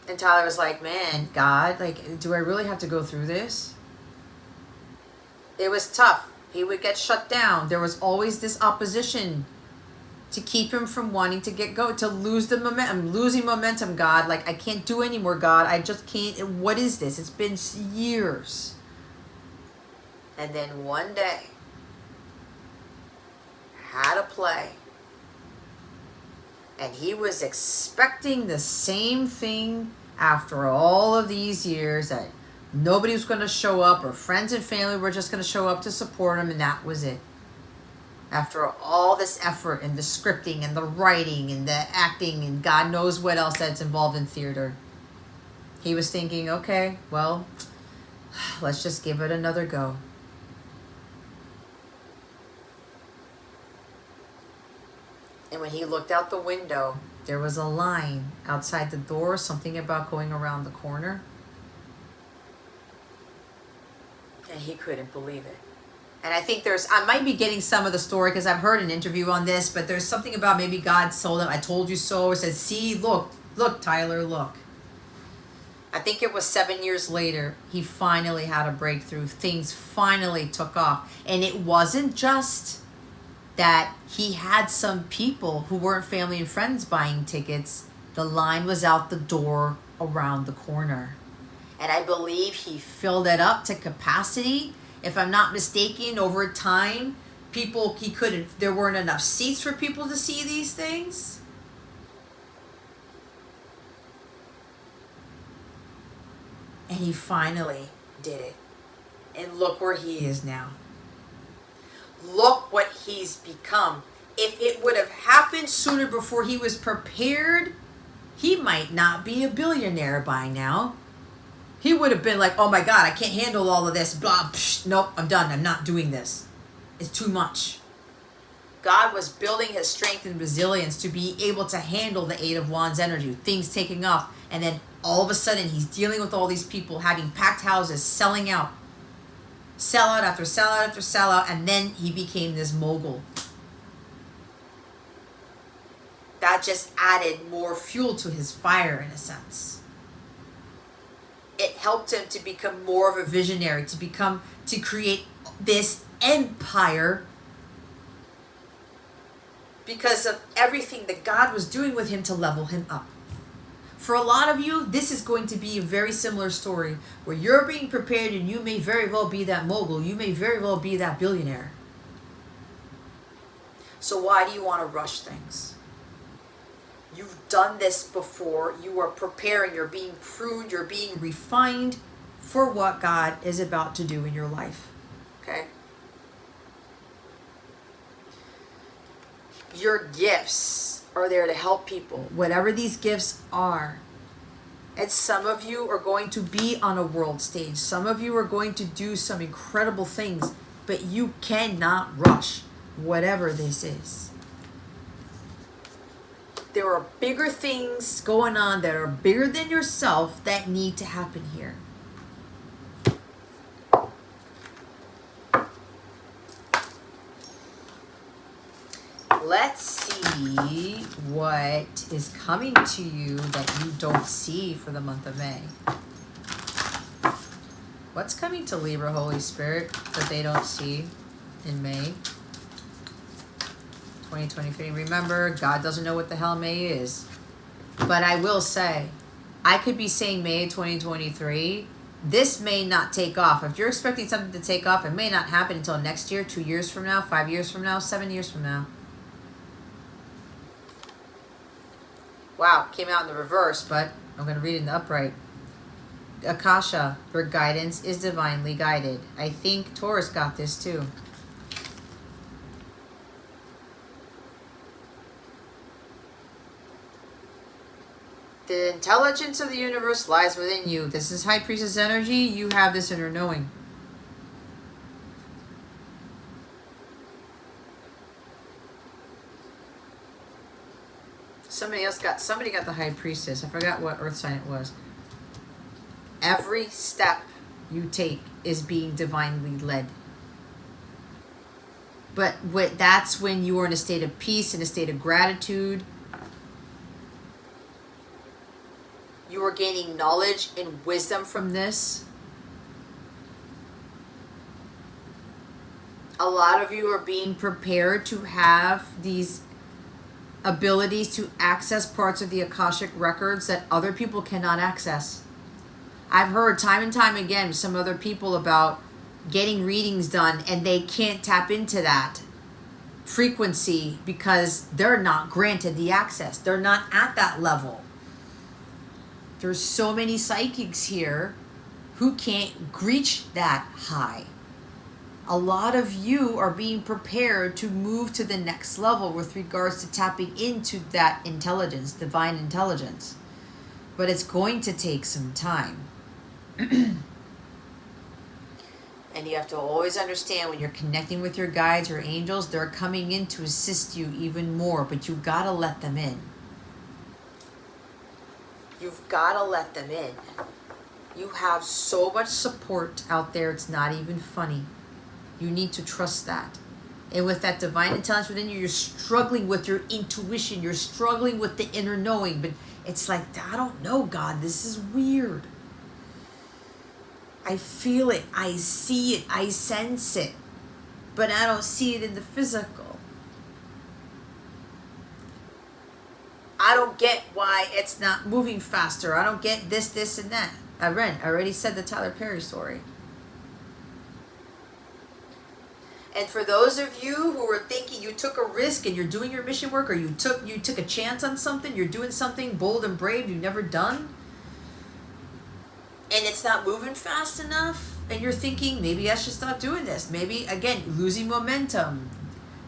S1: And Tyler was like, man, God, like, do I really have to go through this? It was tough. He would get shut down. There was always this opposition to keep him from wanting to to lose the momentum. I'm losing momentum, God. Like, I can't do anymore, God. I just can't. What is this? It's been years. And then one day, had a play. And he was expecting the same thing after all of these years, that nobody was going to show up, or friends and family were just going to show up to support him, and that was it. After all this effort and the scripting and the writing and the acting and God knows what else that's involved in theater, he was thinking, okay, well, let's just give it another go. And when he looked out the window, there was a line outside the door, something about going around the corner. And he couldn't believe it. And I think I might be getting some of the story because I've heard an interview on this, but there's something about maybe God told him, I told you so. It said, see, look, Tyler, look. I think it was 7 years later, he finally had a breakthrough. Things finally took off. And it wasn't just that he had some people who weren't family and friends buying tickets. The line was out the door around the corner. And I believe he filled it up to capacity. If I'm not mistaken, over time, there weren't enough seats for people to see these things. And he finally did it. And look where he is now. Look what he's become. If it would have happened sooner, before he was prepared, he might not be a billionaire by now. He would have been like, oh my God, I can't handle all of this. Blah, psh, nope, I'm done. I'm not doing this. It's too much. God was building his strength and resilience to be able to handle the Eight of Wands energy, things taking off. And then all of a sudden, he's dealing with all these people, having packed houses, selling out. Sellout after sellout after sellout, and then he became this mogul. That just added more fuel to his fire, in a sense. It helped him to become more of a visionary, to create this empire because of everything that God was doing with him to level him up. For a lot of you, this is going to be a very similar story where you're being prepared and you may very well be that mogul. You may very well be that billionaire. So why do you want to rush things? You've done this before. You are preparing. You're being pruned. You're being refined for what God is about to do in your life. Okay? Your gifts are there to help people, whatever these gifts are. And some of you are going to be on a world stage. Some of you are going to do some incredible things, but you cannot rush whatever this is. There are bigger things going on that are bigger than yourself that need to happen here. Let's see what is coming to you that you don't see for the month of May. What's coming to Libra, Holy Spirit, that they don't see in May 2023? Remember, God doesn't know what the hell May is. But I will say, I could be saying May 2023. This may not take off. If you're expecting something to take off, it may not happen until next year, 2 years from now, 5 years from now, 7 years from now. Wow, came out in the reverse, but I'm going to read it in the upright. Akasha, your guidance is divinely guided. I think Taurus got this too. The intelligence of the universe lies within you. This is High Priestess energy. You have this inner knowing. Somebody got the High Priestess. I forgot what earth sign it was. Every step you take is being divinely led. But that's when you are in a state of peace, in a state of gratitude. You are gaining knowledge and wisdom from this. A lot of you are being prepared to have these abilities to access parts of the Akashic records that other people cannot access. I've heard time and time again with some other people about getting readings done and they can't tap into that frequency because they're not granted the access. They're not at that level. There's so many psychics here who can't reach that high. A lot of you are being prepared to move to the next level with regards to tapping into that intelligence, divine intelligence. But it's going to take some time. And you have to always understand when you're connecting with your guides or angels, they're coming in to assist you even more, but you gotta let them in. You've gotta let them in. You have so much support out there, it's not even funny. You need to trust that. And with that divine intelligence within you, you're struggling with your intuition. You're struggling with the inner knowing. But it's like, I don't know, God. This is weird. I feel it. I see it. I sense it. But I don't see it in the physical. I don't get why it's not moving faster. I don't get this, and that. I already said the Tyler Perry story. And for those of you who are thinking you took a risk and you're doing your mission work, or you took a chance on something, you're doing something bold and brave you've never done, and it's not moving fast enough, and you're thinking, maybe I should stop doing this. Maybe, again, losing momentum.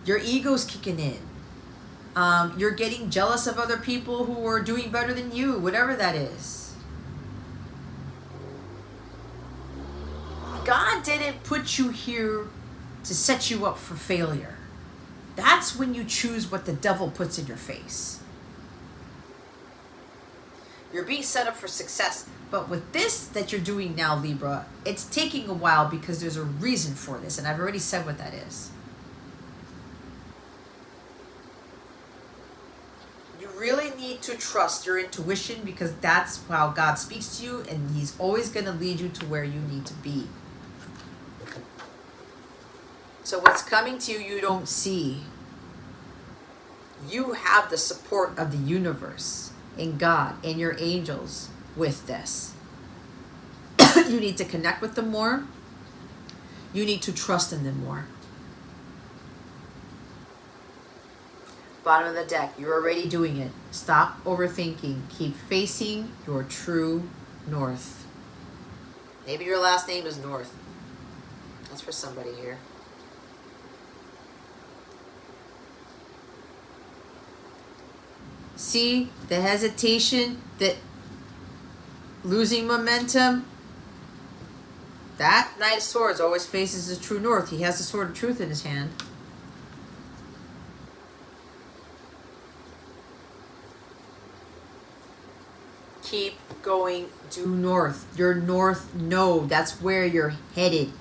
S1: Your ego's kicking in. You're getting jealous of other people who are doing better than you, whatever that is. God didn't put you here to set you up for failure. That's when you choose what the devil puts in your face. You're being set up for success. But with this that you're doing now, Libra, it's taking a while because there's a reason for this. And I've already said what that is. You really need to trust your intuition because that's how God speaks to you. And He's always going to lead you to where you need to be. So what's coming to you, you don't see. You have the support of the universe and God and your angels with this. You need to connect with them more. You need to trust in them more. Bottom of the deck, you're already doing it. Stop overthinking. Keep facing your true north. Maybe your last name is North. That's for somebody here. See the hesitation, that losing momentum. That Knight of Swords always faces the true north. He has the sword of truth in his hand. Keep going due north. Your north node, that's where you're headed.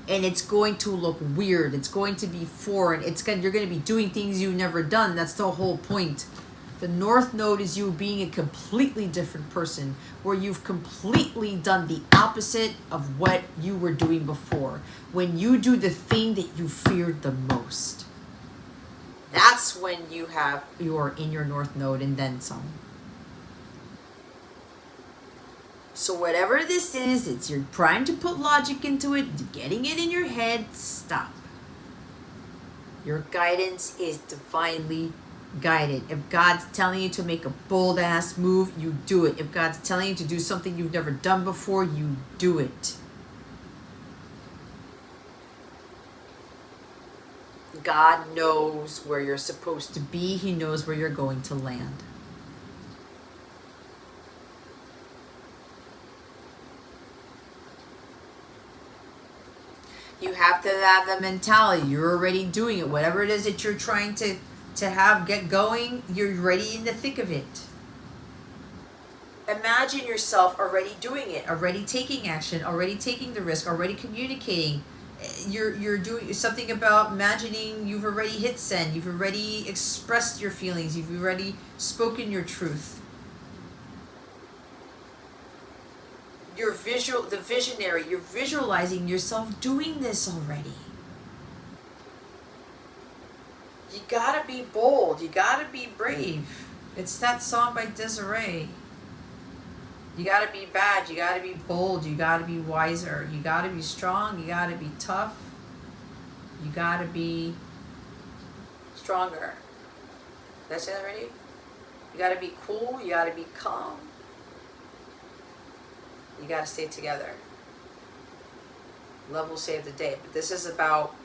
S1: And it's going to look weird. It's going to be foreign. You're going to be doing things you've never done. That's the whole point. The North Node is you being a completely different person, where you've completely done the opposite of what you were doing before. When you do the thing that you feared the most, that's when you're in your North Node and then some. So whatever this is, it's you're trying to put logic into it, getting it in your head, stop. Your guidance is divinely guided. If God's telling you to make a bold ass move, you do it. If God's telling you to do something you've never done before, you do it. God knows where you're supposed to be. He knows where you're going to land. to have the mentality. You're already doing it. Whatever it is that you're trying to get going, you're ready in the thick of it. Imagine yourself already doing it, already taking action, already taking the risk, already communicating. You're doing something about imagining you've already hit send, you've already expressed your feelings, you've already spoken your truth. The visionary, you're visualizing yourself doing this already. You gotta be bold, you gotta be brave. It's that song by Desiree. You gotta be bad, you gotta be bold, you gotta be wiser, you gotta be strong, you gotta be tough, you gotta be stronger. Did I say that already? You gotta be cool, you gotta be calm. You gotta stay together. Love will save the day. But this is about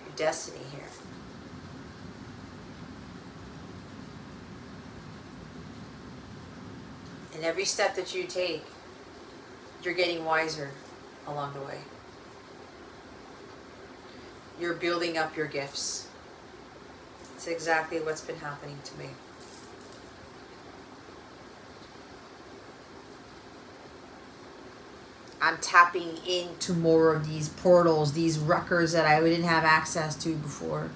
S1: your destiny here. And every step that you take, you're getting wiser along the way. You're building up your gifts. It's exactly what's been happening to me. I'm tapping into more of these portals, these records that I didn't have access to before.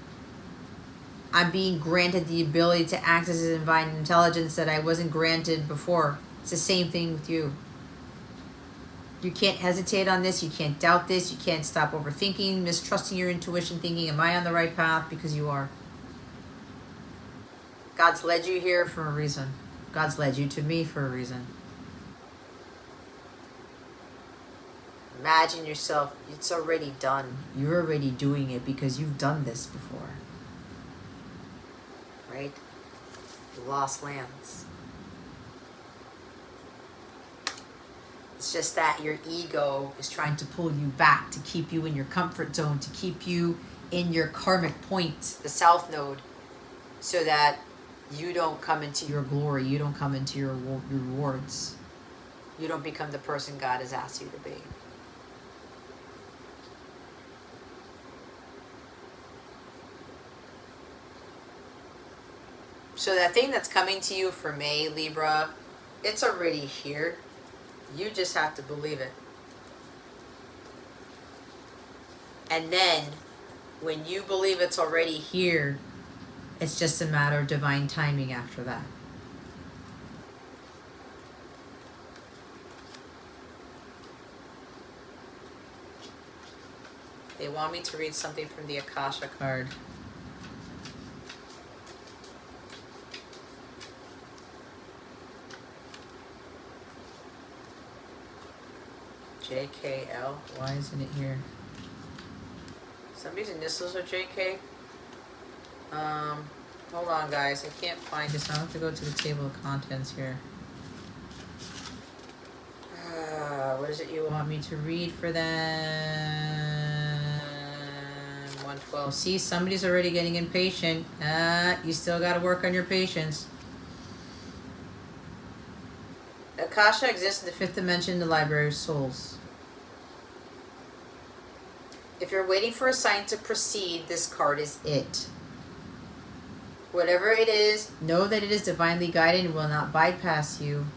S1: I'm being granted the ability to access a divine intelligence that I wasn't granted before. It's the same thing with you. You can't hesitate on this. You can't doubt this. You can't stop overthinking, mistrusting your intuition, thinking, am I on the right path? Because you are. God's led you here for a reason. God's led you to me for a reason. Imagine yourself, it's already done. You're already doing it because you've done this before. Right? The lost lands. It's just that your ego is trying to pull you back, to keep you in your comfort zone, to keep you in your karmic point, the south node, so that you don't come into your glory, you don't come into your rewards. You don't become the person God has asked you to be. So that thing that's coming to you for May, Libra, it's already here. You just have to believe it. And then, when you believe it's already here, it's just a matter of divine timing after that. They want me to read something from the Akasha card. JKL. Why isn't it here? Somebody's initials are JK. Hold on, guys. I can't find this. I'll have to go to the table of contents here. What is it you want me to read for them? 112. See, somebody's already getting impatient. You still got to work on your patience. Akasha exists in the fifth dimension, the Library of Souls. If you're waiting for a sign to proceed, this card is it. Whatever it is, know that it is divinely guided and will not bypass you.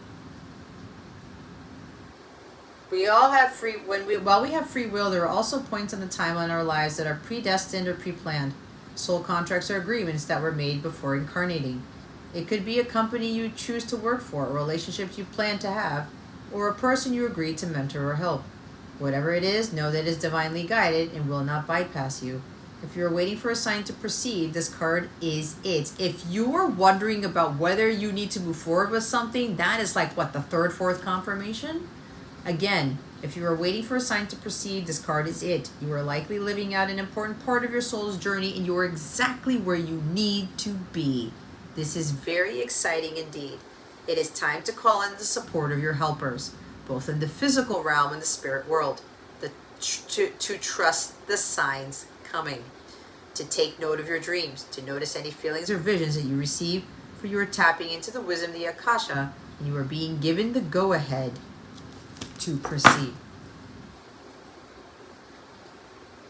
S1: We all have while we have free will, there are also points on the timeline in our lives that are predestined or pre-planned. Soul contracts are agreements that were made before incarnating. It could be a company you choose to work for, relationships you plan to have, or a person you agree to mentor or help. Whatever it is, know that it is divinely guided and will not bypass you. If you're waiting for a sign to proceed, this card is it. If you are wondering about whether you need to move forward with something, that is like, what, the third, fourth confirmation? Again, if you are waiting for a sign to proceed, this card is it. You are likely living out an important part of your soul's journey and you are exactly where you need to be. This is very exciting indeed. It is time to call in the support of your helpers, both in the physical realm and the spirit world, to trust the signs coming, to take note of your dreams, to notice any feelings or visions that you receive, for you are tapping into the wisdom of the Akasha, and you are being given the go-ahead to proceed.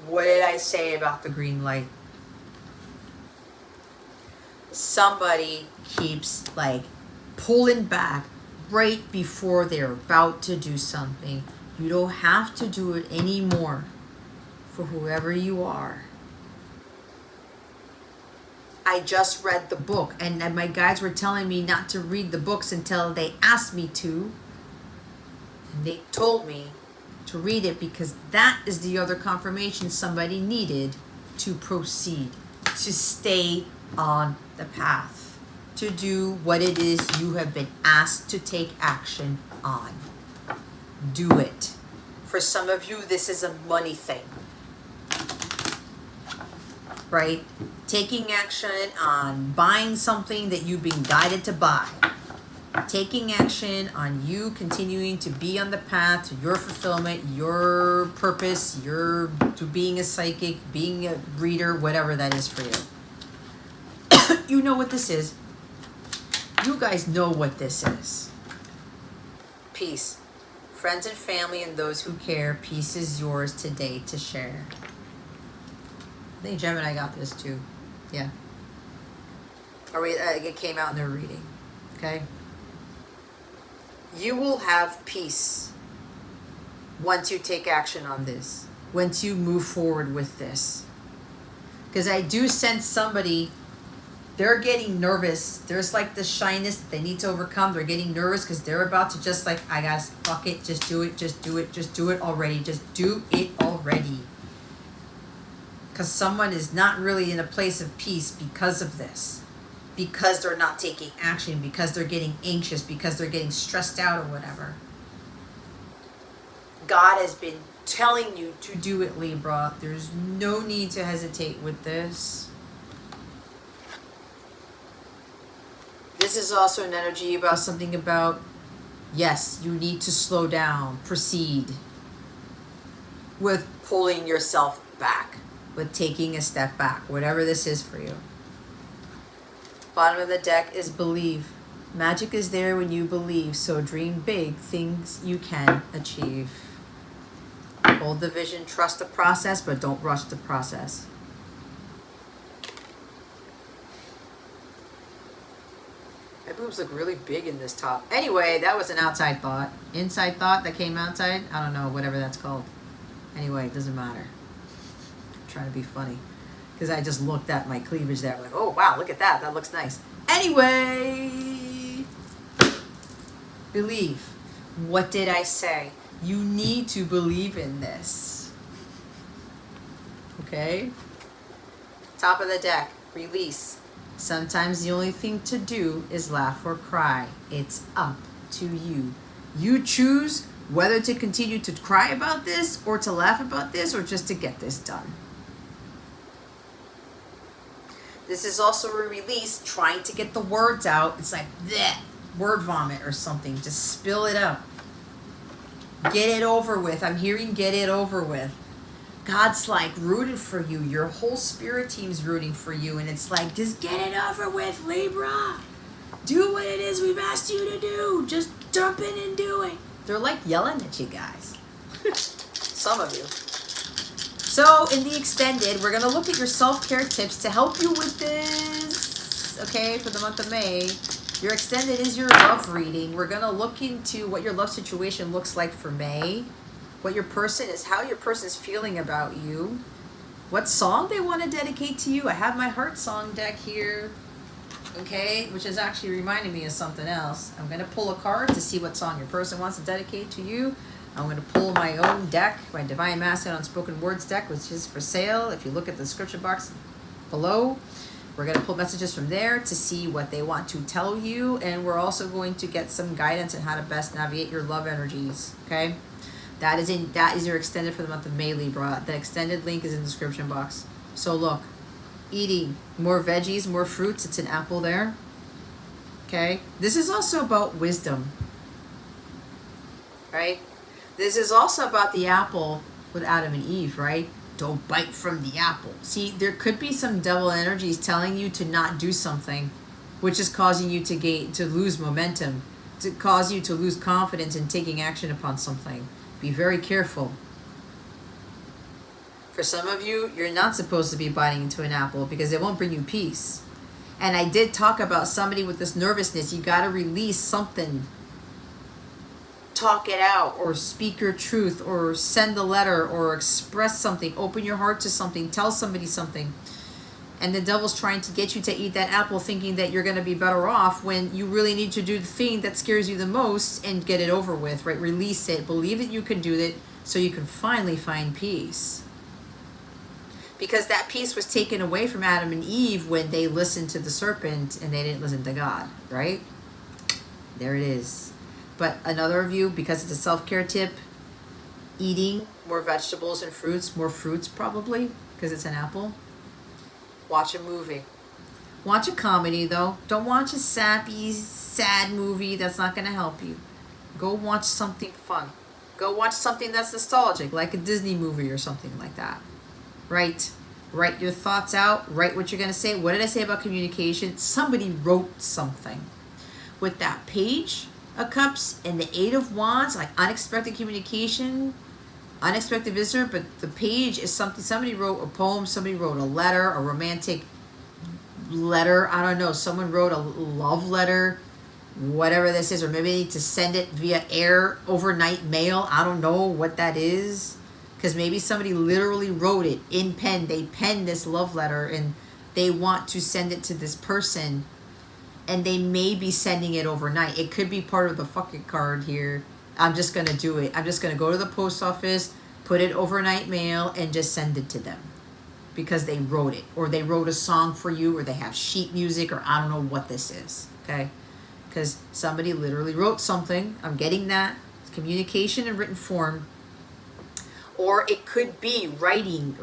S1: What did I say about the green light? Somebody keeps like pulling back right before they're about to do something. You don't have to do it anymore for whoever you are. I just read the book, and my guides were telling me not to read the books until they asked me to. And they told me to read it because that is the other confirmation somebody needed to proceed, to stay on the path, to do what it is you have been asked to take action on. Do it. For some of you, this is a money thing, right? Taking action on buying something that you've been guided to buy. Taking action on you continuing to be on the path to your fulfillment, your purpose, to being a psychic, being a reader, whatever that is for you. You know what this is. You guys know what this is. Peace. Friends and family and those who care, peace is yours today to share. I think Gemini got this too. Yeah. Or it came out in their reading. Okay? You will have peace once you take action on this. Once you move forward with this. Because I do sense somebody, they're getting nervous. There's like the shyness that they need to overcome. They're getting nervous because they're about to just like, I gotta fuck it, just do it, just do it, just do it already. Just do it already. Because someone is not really in a place of peace because of this. Because they're not taking action, because they're getting anxious, because they're getting stressed out or whatever. God has been telling you to do it, Libra. There's no need to hesitate with this. This is also an energy about something about, yes, you need to slow down, proceed with pulling yourself back, with taking a step back, whatever this is for you. Bottom of the deck is believe. Magic is there when you believe, so dream big things you can achieve. Hold the vision, trust the process, but don't rush the process. My boobs look really big in this top. Anyway, that was an outside thought. Inside thought that came outside? I don't know, whatever that's called. Anyway, it doesn't matter. I'm trying to be funny. Because I just looked at my cleavage there, like, oh, wow, look at that. That looks nice. Anyway, believe. What did I say? You need to believe in this. Okay? Top of the deck, release. Sometimes the only thing to do is laugh or cry. It's up to you. You choose whether to continue to cry about this or to laugh about this or just to get this done. This is also a release, trying to get the words out. It's like bleh, word vomit or something. Just spill it out. Get it over with. I'm hearing get it over with. God's like rooting for you. Your whole spirit team's rooting for you. And it's like, just get it over with, Libra. Do what it is we've asked you to do. Just jump in and do it. They're like yelling at you guys. Some of you. So in the extended, we're going to look at your self-care tips to help you with this, okay, for the month of May. Your extended is your love reading. We're going to look into what your love situation looks like for May, what your person is, how your person is feeling about you, what song they want to dedicate to you. I have my heart song deck here, okay, which is actually reminding me of something else. I'm going to pull a card to see what song your person wants to dedicate to you. I'm going to pull my own deck, my Divine Masculine Unspoken Words deck, which is for sale. If you look at the description box below, we're going to pull messages from there to see what they want to tell you. And we're also going to get some guidance on how to best navigate your love energies, okay? That is your extended for the month of May, Libra. The extended link is in the description box. So look, eating more veggies, more fruits. It's an apple there, okay? This is also about wisdom, right? This is also about the apple with Adam and Eve, right? Don't bite from the apple. See, there could be some double energies telling you to not do something, which is causing you to lose momentum, to cause you to lose confidence in taking action upon something. Be very careful. For some of you, you're not supposed to be biting into an apple because it won't bring you peace. And I did talk about somebody with this nervousness. You got to release something. Talk it out, or speak your truth, or send a letter, or express something. Open your heart to something. Tell somebody something. And the devil's trying to get you to eat that apple thinking that you're going to be better off when you really need to do the thing that scares you the most and get it over with, right? Release it. Believe that you can do it so you can finally find peace. Because that peace was taken away from Adam and Eve when they listened to the serpent and they didn't listen to God, right? There it is. But another of you, because it's a self-care tip, eating more vegetables and fruits, more fruits probably, because it's an apple. Watch a movie. Watch a comedy, though. Don't watch a sappy, sad movie. That's not going to help you. Go watch something fun. Go watch something that's nostalgic, like a Disney movie or something like that. Right? Write your thoughts out. Write what you're going to say. What did I say about communication? Somebody wrote something. With that Page of Cups and the Eight of Wands, like unexpected communication, unexpected visitor, but the Page is something, somebody wrote a poem, somebody wrote a letter, a romantic letter, I don't know, someone wrote a love letter, whatever this is, or maybe they need to send it via air, overnight mail, I don't know what that is, because maybe somebody literally wrote it in pen, they penned this love letter, and they want to send it to this person, and they may be sending it overnight. It could be part of the fucking card here. I'm just going to do it. I'm just going to go to the post office, put it overnight mail, and just send it to them. Because they wrote it. Or they wrote a song for you, or they have sheet music, or I don't know what this is. Okay? Because somebody literally wrote something. I'm getting that. It's communication in written form. Or it could be writing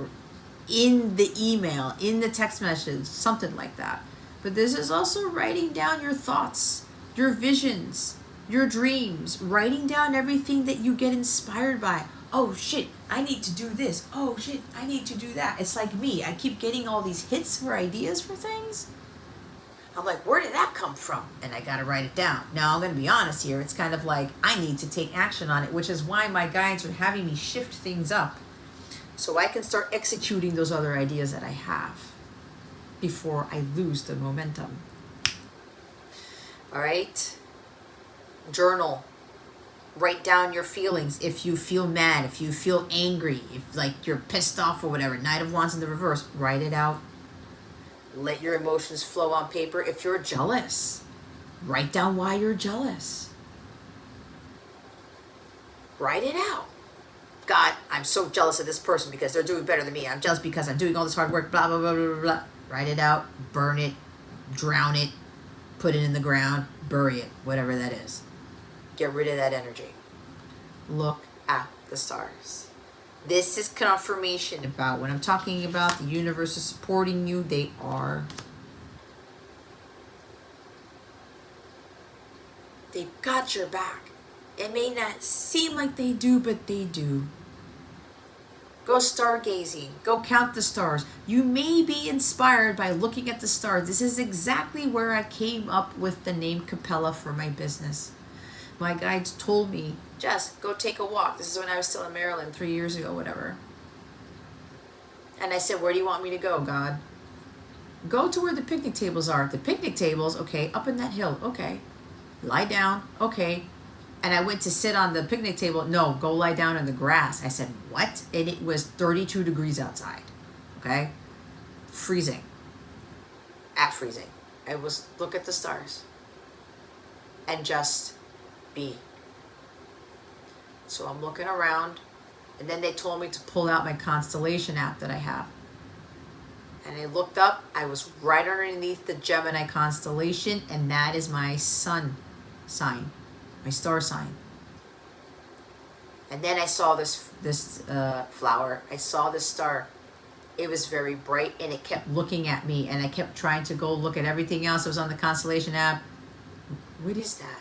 S1: in the email, in the text message, something like that. But this is also writing down your thoughts, your visions, your dreams, writing down everything that you get inspired by. Oh shit, I need to do this. Oh shit, I need to do that. It's like me. I keep getting all these hits for ideas for things. I'm like, where did that come from? And I got to write it down. Now, I'm going to be honest here. It's kind of like I need to take action on it, which is why my guides are having me shift things up so I can start executing those other ideas that I have before I lose the momentum. All right? Journal. Write down your feelings. If you feel mad, if you feel angry, if like you're pissed off or whatever, Knight of Wands in the reverse, write it out. Let your emotions flow on paper. If you're jealous, write down why you're jealous. Write it out. God, I'm so jealous of this person because they're doing better than me. I'm jealous because I'm doing all this hard work, blah, blah, blah, blah, blah, blah. Write it out, burn it, drown it, put it in the ground, bury it, whatever that is. Get rid of that energy. Look at the stars. This is confirmation about when I'm talking about the universe is supporting you, they are. They've got your back. It may not seem like they do, but they do. Go stargazing. Go count the stars. You may be inspired by looking at the stars. This is exactly where I came up with the name Capella for my business. My guides told me, Jess, go take a walk. This is when I was still in Maryland 3 years ago, whatever. And I said, where do you want me to go, God? Go to where the picnic tables are. The picnic tables, okay, up in that hill, okay. Lie down, okay. And I went to sit on the picnic table. No, go lie down in the grass. I said, what? And it was 32 degrees outside, okay? Freezing. At freezing. It was, look at the stars. And just be. So I'm looking around. And then they told me to pull out my constellation app that I have. And I looked up. I was right underneath the Gemini constellation. And that is my sun sign. My star sign. And then I saw this flower. I saw this star. It was very bright and it kept looking at me, and I kept trying to go look at everything else that was on the constellation app. What is that?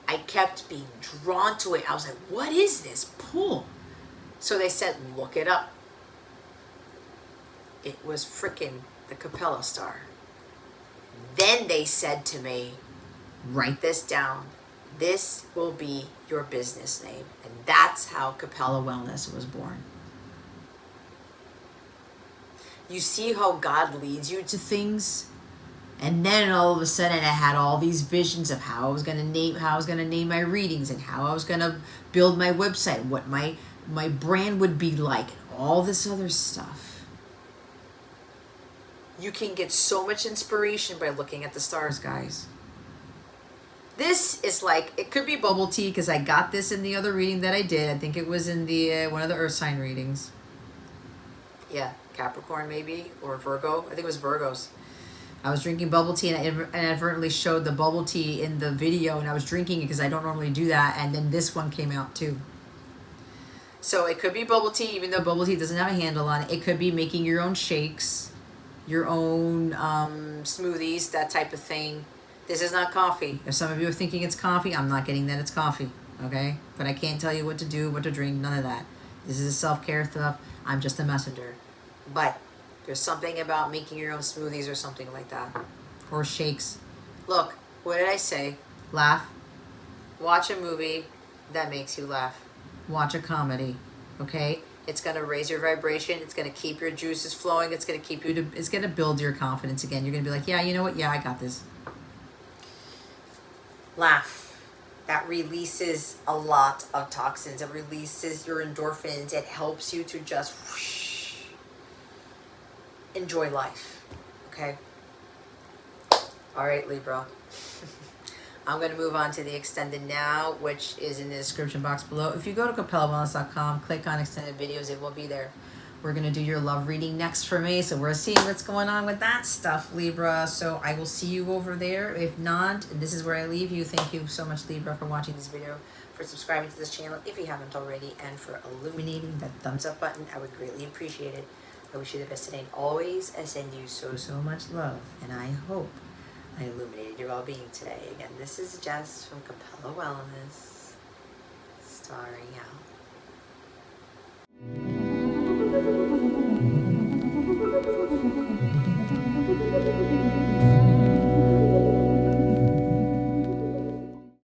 S1: I kept being drawn to it. I was like, what is this pull? So they said, look it up. It was freaking the Capella star. Then they said to me, write this down. This will be your business name. And that's how Capella Wellness was born. You see how God leads you to things? And then all of a sudden I had all these visions of how I was gonna name my readings, and how I was gonna build my website, what my brand would be like, and all this other stuff. You can get so much inspiration by looking at the stars, guys. This is like, it could be bubble tea, because I got this in the other reading that I did. I think it was in the one of the earth sign readings. Yeah, Capricorn maybe, or Virgo. I think it was Virgos. I was drinking bubble tea, and I inadvertently showed the bubble tea in the video, and I was drinking it because I don't normally do that, and then this one came out too. So it could be bubble tea, even though bubble tea doesn't have a handle on it. It could be making your own shakes, your own smoothies, that type of thing. This is not coffee. If some of you are thinking it's coffee, I'm not getting that it's coffee, okay? But I can't tell you what to do, what to drink, none of that. This is a self-care stuff. I'm just a messenger. But there's something about making your own smoothies or something like that. Or shakes. Look, what did I say? Laugh. Watch a movie that makes you laugh. Watch a comedy, okay? It's going to raise your vibration. It's going to keep your juices flowing. It's going to keep you it's going to build your confidence again. You're going to be like, yeah, you know what? Yeah, I got this. Laugh. That releases a lot of toxins. It releases your endorphins. It helps you to just whoosh, enjoy life. Okay? All right, Libra. I'm going to move on to the extended now, which is in the description box below. If you go to capellawellness.com, click on extended videos, it will be there. We're going to do your love reading next for me. So we're seeing what's going on with that stuff, Libra. So I will see you over there. If not, this is where I leave you. Thank you so much, Libra, for watching this video, for subscribing to this channel if you haven't already, and for illuminating that thumbs up button. I would greatly appreciate it. I wish you the best today and always. I send you so much love, and I hope I illuminated your well-being today. Again, this is Jess from Capella Wellness, starring out.